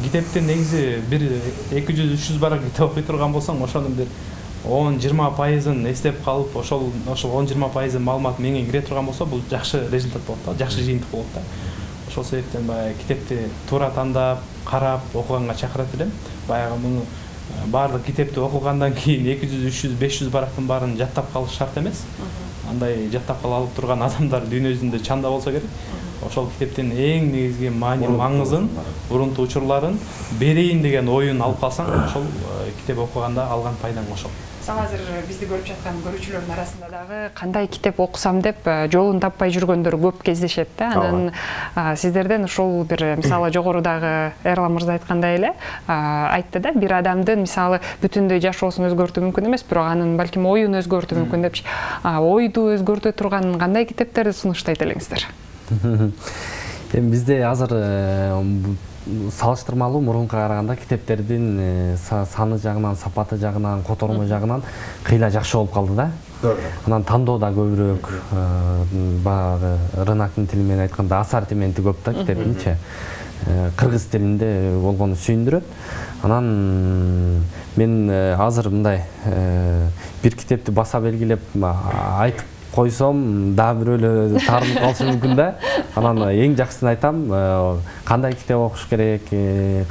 китептин негизи бир 200-300 барак китеп окуй турган болсоң, ошонун бир 10-20% эстеп калып, ошол 10-20% маалымат миңе кире турган болсо, бул жакшы результат болот да, жакшы жыйынтык болот да. Ошол себептен баягы китепти туура тандап, карап окуганга чакырат элем. Баягы муну баардык китепти окугандан кийин 200-300-500 барактын баарын жаттап калыш шарт эмес. Андай жаттап кала алып турган адамдар дүйнө жүзүндө чанда болсо керек. Ошол китептин эң негизги маңызын, урунту учурларын берейин деген оюн алып калсаң, ошол китеп окуганда алган пайдаң ошол. Мисалы азыр бизди көрүп жаткан көрүүчүлөрдүн арасында дагы кандай китеп окусам деп жолун таппай жүргөндөр көп кездешет да. Анан сиздерден ушул бир мисалы жогорудагы Эрлан мырза айткандай эле айтты да, бир адамдын мисалы бүтүндөй жашоосун өзгөртүү мүмкүн эмес, бирок анын балким оюн өзгөртүү мүмкүн депчи. Ойду өзгөртө турган кандай китептерди сунуштайт элеңиздер? Эми бизде азыр салыштырмалуу мурунка караганда китептердин саны жагынан, сапаты жагынан, котормо жагынан кыйла жакшы болуп калды да. Анан тандоо да көбүрөөк, баягы рыноктун тили менен айтканда ассортименти көп да китептинчи. Кыргыз тилинде болгону сүйүндүрөт. Анан мен азыр мындай бир китепти баса белгилеп айтып койсом, да бирөөлө таарынып калышы мүмкүн да. Анан эң жакшысын айтам, кандай китеп окуш керек,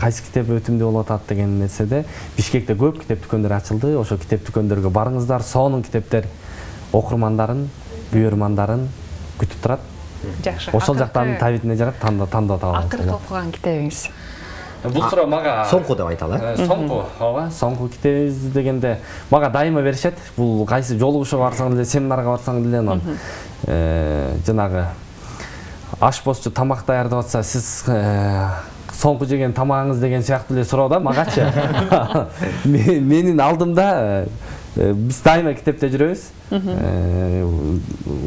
кайсы китеп өтүмдүү болуп атат деген нерседе Бишкекте көп китеп дүкөндөр ачылды. Ошо китеп дүкөндөргө барыңыздар, сонун китептер окурмандарын, күйөрмандарын күтүп турат. Жакшы. Ошол жактардын табитине жарап тандоо табылат. Акыркы окуган китебиңиз? Бул суроо мага соңку деп айталы. Соңку, ооба, соңку китебиз дегенде мага дайыма беришет. Бул кайсы жолугушууга барсаң деле, семинарга барсаң деле, анан жанагы ашпозчу тамак даярдап атса, сиз соңку жеген тамагыңыз деген сыяктуу эле суроо да магачы. Менин алдымда биз дайыма китепте жүрөбүз.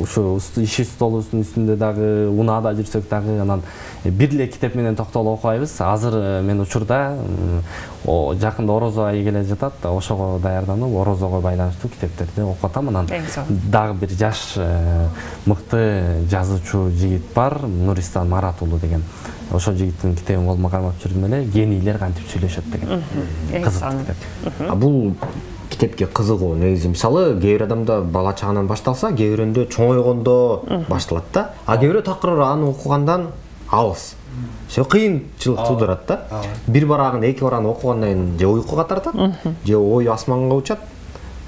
Ошо иш столубуздун үстүндө дагы, унаада жүрсөк дагы, анан бир эле китеп менен токтолуп окубайбыз. Азыр мен учурда жакында Орозо айы келе жатат, ошого даярданып, Орозого байланыштуу китептерди окуп атам. Анан дагы бир жаш мыкты жазуучу жигит бар, Нуристан Марат уулу деген. Ошо жигиттин китебин колума кармап жүрдүм эле, генийлер кантип сүйлөшөт деген. Кызык китеп. Бул китепке кызыгуу негизи мисалы кээ бир адамда бала чагынан башталса, кээ бирөндө чоңойгондо башталат да. А кээ бирөө такыр аны окугандан алыс. Кыйынчылык туудурат да. Бир барагын, эки барагын окугандан кийин же уйкуга тартат, же ой асманга учат,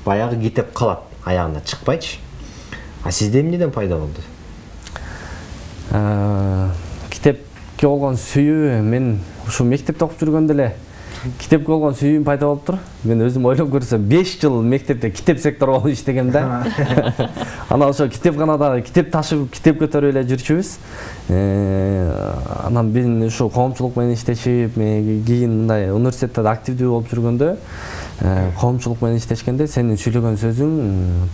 баягы китеп калат, аягына чыкпайчы. А сизде эмнеден пайда болду? Китепке болгон сүйүү мен ушу мектепте окуп жүргөндө эле китепке болгон сүйүүм пайда болуптур. Мен өзүм ойлоп көрсөм 5 жыл мектепте китеп сектору болуп иштегем да. Анан ошо китепканада китеп ташып, китеп көтөрүп эле жүрчүбүз. Анан мен ушу коомчулук менен иштешип, кийин мындай университетте активдүү болуп жүргөндө, коомчулук менен иштешкенде сенин сүйлөгөн сөзүң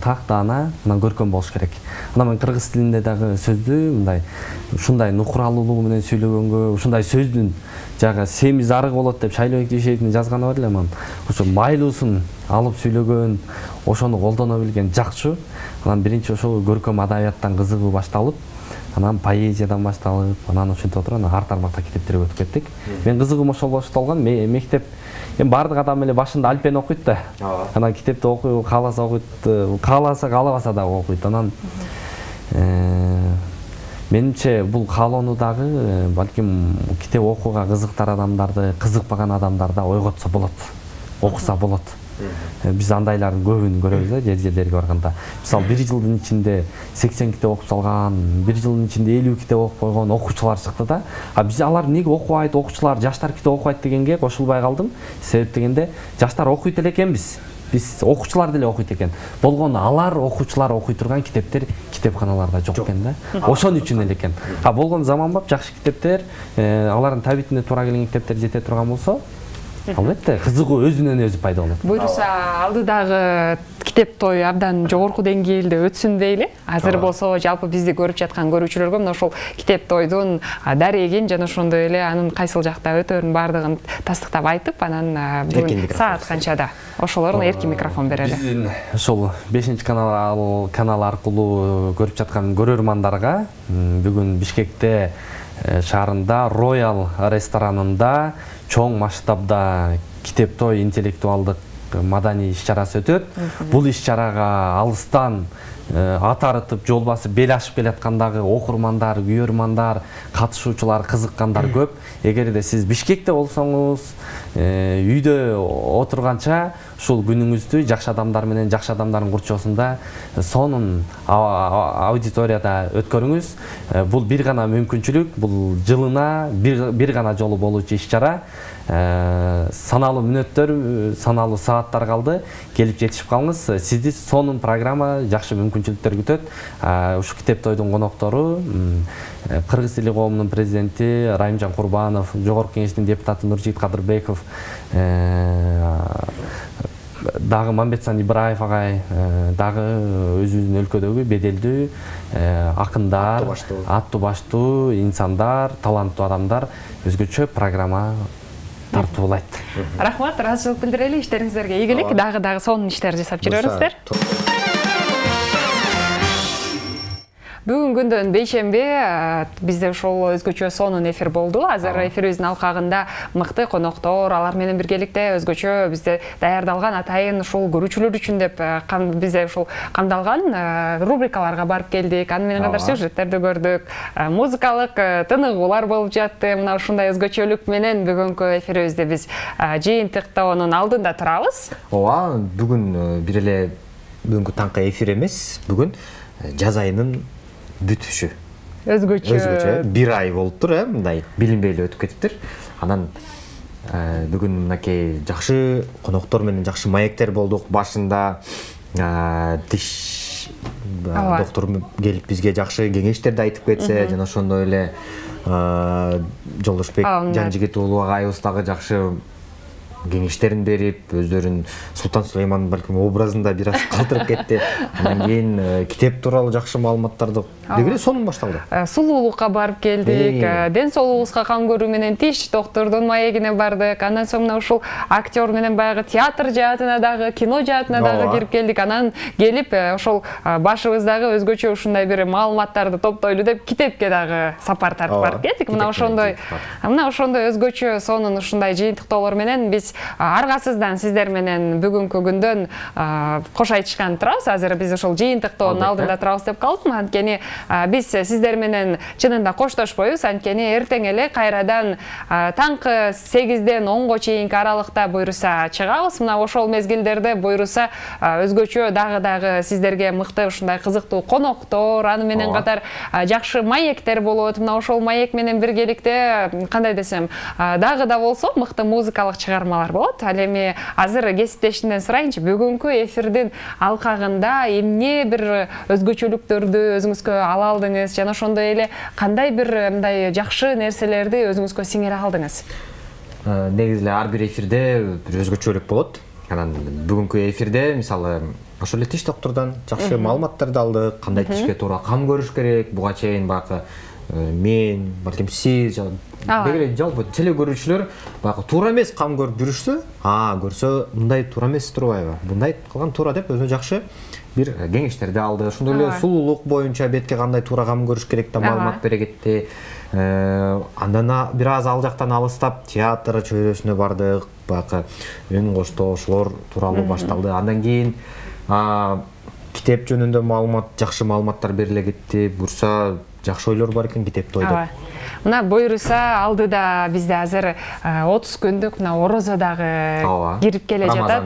так даана, анан көркөм болуш керек. Анан мен кыргыз тилинде дагы сөздү мындай ушундай нукуралуулугу менен сүйлөгөнгө, ушундай сөздүн жага семиз арык болот деп Шайлообек Дүйшеевдин жазганы бар эле, анан ошо майлуусун алып сүйлөгөн, ошону колдоно билген жакчу. Анан биринчи ошо көркөм адабияттан кызыгуу башталып, анан поэзиядан башталып, анан ошентип отуруп, анан ар тармакта китептерге өтүп кеттик. Мен кызыгым ошол башталган. Мектеп баардык адам эле башында альпен окуйт да. Анан китепти окуй, кааласа окуйт, кааласа каалабаса да окуйт. Анан менимче бул каалоону дагы балким китеп окууга кызыктар адамдарды, кызыкпаган адамдарда ойготсо болот, окуса болот. Биз андайлардын көбүн көрөбүз да, жер-жерлерге барганда. Мисалы, бир жылдын ичинде 80 китеп окуп салган, бир жылдын ичинде 50 китеп окуп койгон окуучулар чыкты да. А биз алар эмнеге окубайт, окуучулар, жаштар китеп окубайт дегенге кошулбай калдым. Себеп дегенде, жаштар окуйт эле экенбиз. Биз окуучулар деле окуйт экен. Болгону алар окуучулар окуй турган китептер китепканаларда жок экен да. Ошон үчүн эле экен. А болгон заманбап жакшы китептер, алардын табитине туура келген китептер жете турган болсо, албетте кызыгуу өзүнөн өзү пайда болот. Буюрса алдыдагы китеп тою абдан жогорку деңгээлде өтсүн дейли. Азыр болсо жалпы бизди көрүп жаткан көрүүчүлөргө мына ошол китеп тойдун дарегин жана ошондой эле анын кайсыл жакта өтөрүн баардыгын тастыктап айтып, анан бүгүн саат канчада ошолорун эркин микрофон берели. Биздин ошол 5-канал аркылуу көрүп жаткан көрөрмандарга бүгүн Бишкекте шаарында Роял ресторанында чоң масштабда китеп той интеллектуалдык маданий иш-чарасы өтөт. Бул иш-чарага алыстан ат арытып, жол басып, бел ашып келаткандагы окурмандар, күйөрмандар, катышуучулар, кызыккандар көп. Эгерде сиз Бишкекте болсоңуз, үйдө отурганча ушул күнүңүздү жакшы адамдар менен, жакшы адамдардын курчоосунда сонун аудиторияда өткөрүңүз. Бул бир гана мүмкүнчүлүк, бул жылына бир гана жолу болуучу иш-чара. Саналуу мүнөттөр, саналуу сааттар калды. Келип жетишип калыңыз. Сизди сонун программа, жакшы мүмкүнчүлүктөр күтөт. Ушу китеп тойдун коноктору Кыргыз тили коомунун президенти Райымжан Курбанов, Жогорку кеңештин депутаты Нуржигит Кадырбеков, дагы Мамбетсан Ибраев агай, дагы өзүбүздүн өлкөдөгү беделдүү акындар, аттуу баштуу инсандар, таланттуу адамдар өзгөчө программа тартуулайт. Рахмат, ыраазычылык билдирели, иштериңиздерге ийгилик, дагы сонун иштер жасап жүрөңүздөр. Бүгүн күндөн бейшембе бизде ошол өзгөчө сонун эфир болду. Азыр эфирибиздин алкагында мыкты коноктор, алар менен биргеликте өзгөчө бизде даярдалган атайын ушул көрүүчүлөр үчүн деп бизде ушул камдалган рубрикаларга барып келдик. Аны менен катар сюжеттерди көрдүк. Музыкалык тыныгуулар болуп жатты. Мына ушундай өзгөчөлүк менен бүгүнкү эфирибизде биз жыйынтыктоонун алдында турабыз. Ооба, бүгүн бир эле бүгүнкү таңкы эфир эмес, бүгүн жаз айынын бүтүшү. Өзгөчө бир ай болуптур, мындай билинбей эле өтүп кетиптир. Анан бүгүн мынакей жакшы коноктор менен жакшы маектер болдук. Башында тиш доктор келип бизге жакшы кеңештерди айтып кетсе, жана ошондой эле Жолдошбек Жанжигит уулу агайыбыз дагы жакшы кеңештерин берип, өздөрүн Султан Сулейман балким образында бир аз калтырып кетти. Андан кийин китеп тууралуу жакшы маалыматтарды дегеле сонун башталды. Сулуулукка барып келдик, ден соолугубузга кам көрүү менен тиш доктордун маегине бардык. Андан соң мына ушул актер менен баягы театр жаатына дагы, кино жаатына дагы кирип келдик. Анан келип ошол башыбыздагы өзгөчө ушундай бир маалыматтарды топтойлу деп китепке дагы сапар тартып барып кеттик. Мына ошондой өзгөчө сонун ушундай жыйынтыктоолор менен биз аргасыздан сиздер менен бүгүнкү күндөн кош айтышкан турабыз. Азыр биз ошол жыйынтыктоонун алдында турабыз деп калдым. Анткени биз сиздер менен чынында коштошпойбуз. Анткени эртең эле кайрадан таңкы 8ден 10го чейинки аралыкта буйруса чыгабыз. Мына ошол мезгилдерде буйруса өзгөчө дагы сиздерге мыкты ушундай кызыктуу коноктор, аны менен катар жакшы маектер болот. Мына ошол маек менен биргеликте кандай десем, дагы да болсо мыкты музыкалык чыгармалар болот. Ал эми азыр кесиптешимден сурайынчы, бүгүнкү эфирдин алкагында эмне бир өзгөчөлүктөрдү өзүңүзгө ала алдыңыз, жана ошондой эле кандай бир мындай жакшы нерселерди өзүңүзгө сиңире алдыңыз? Негизи эле ар бир эфирде бир өзгөчөлүк болот. Анан бүгүнкү эфирде мисалы ошол эле тиш доктордон жакшы маалыматтарды алдык, кандай тишке туура кам көрүш керек. Буга чейин баягы мен, балким сиз дегеле жалпы теле көрүүчүлөр баягы туура эмес кам көрүп жүрүшсө, көрсө мындай туура эмес турбайбы? Мындай кылган туура деп өзүнө жакшы бир кеңештерди алды. Ошондой эле сулуулук боюнча бетке кандай туура кам көрүш керек деп маалымат бере кетти. Андан бир аз ал жактан алыстап театр чөйрөсүнө бардык. Баягы өн коштошуулор тууралуу башталды. Андан кийин китеп жөнүндө маалымат, жакшы маалыматтар бериле кетти. Бурса жакшы ойлор бар экен китепти ойдоп. Мына буйруса алдыда бизде азыр 30 күндүк мына орозо дагы кирип келе жатат.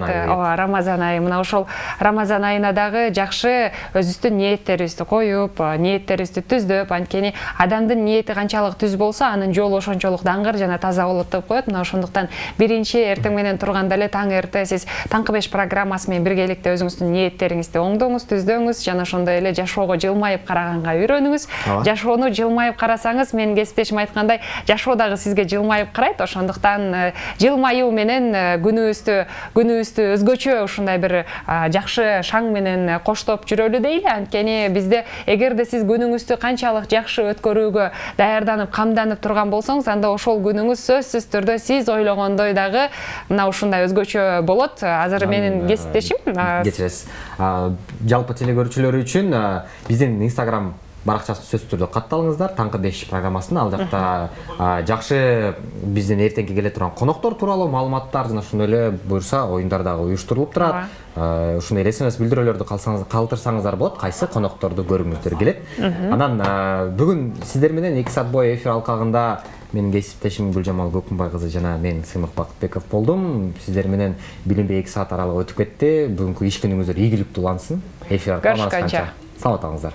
Рамазан айы. Мына ошол Рамазан айына дагы жакшы өзүбүздүн ниеттерибизди коюп, ниеттерибизди түздөп, анткени адамдын ниети канчалык түз болсо, анын жолу ошончолук даңгыр жана таза болот деп коет. Мына ошондуктан биринчи эртең менен турганда эле таң эрте сиз Таңкы 5 программасы менен биргеликте өзүңүздүн ниеттериңизди оңдоңуз, түздөөңүз, жана ошондой эле жашоого жылмайып караганга үйрөнүңүз. Жашоону жылмайып карасаңыз, менин кесиптешим айткандай, жашоо дагы сизге жылмайып карайт. Ошондуктан жылмаюу менен күнүбүздү өзгөчө ушундай бир жакшы шаң менен коштоп жүрөлү дейли. Анткени бизде эгерде сиз күнүңүздү канчалык жакшы өткөрүүгө даярданып, камданып турган болсоңуз, анда ошол күнүңүз сөзсүз түрдө сиз ойлогондой дагы мына ушундай өзгөчө болот. Азыр менин кесиптешим. Кечиресиз. Жалпы теле көрүүчүлөр үчүн биздин Instagram баракчасын сөзсүз түрдө катталыңыздар. Таңкы 5 программасын ал жакта жакшы биздин эртеңки келе турган коноктор тууралуу маалыматтар жана ошондой эле буйруса оюндар дагы уюштурулуп турат. Ушундай SMS билдирүүлөрдү калтырсаңыздар болот, кайсы конокторду көргүңүздөр келет. Анан бүгүн сиздер менен 2 саат бою эфир алкагында менин кесиптешим Гүлжамал Көкүнбай кызы жана мен Сыймык Бакытбеков болдум. Сиздер менен билинбей 2 саат аралыгы өтүп кетти. Бүгүнкү иш күнүңүздөр ийгиликтүү улансын. Эфир аркылуу саламат калыңыздар.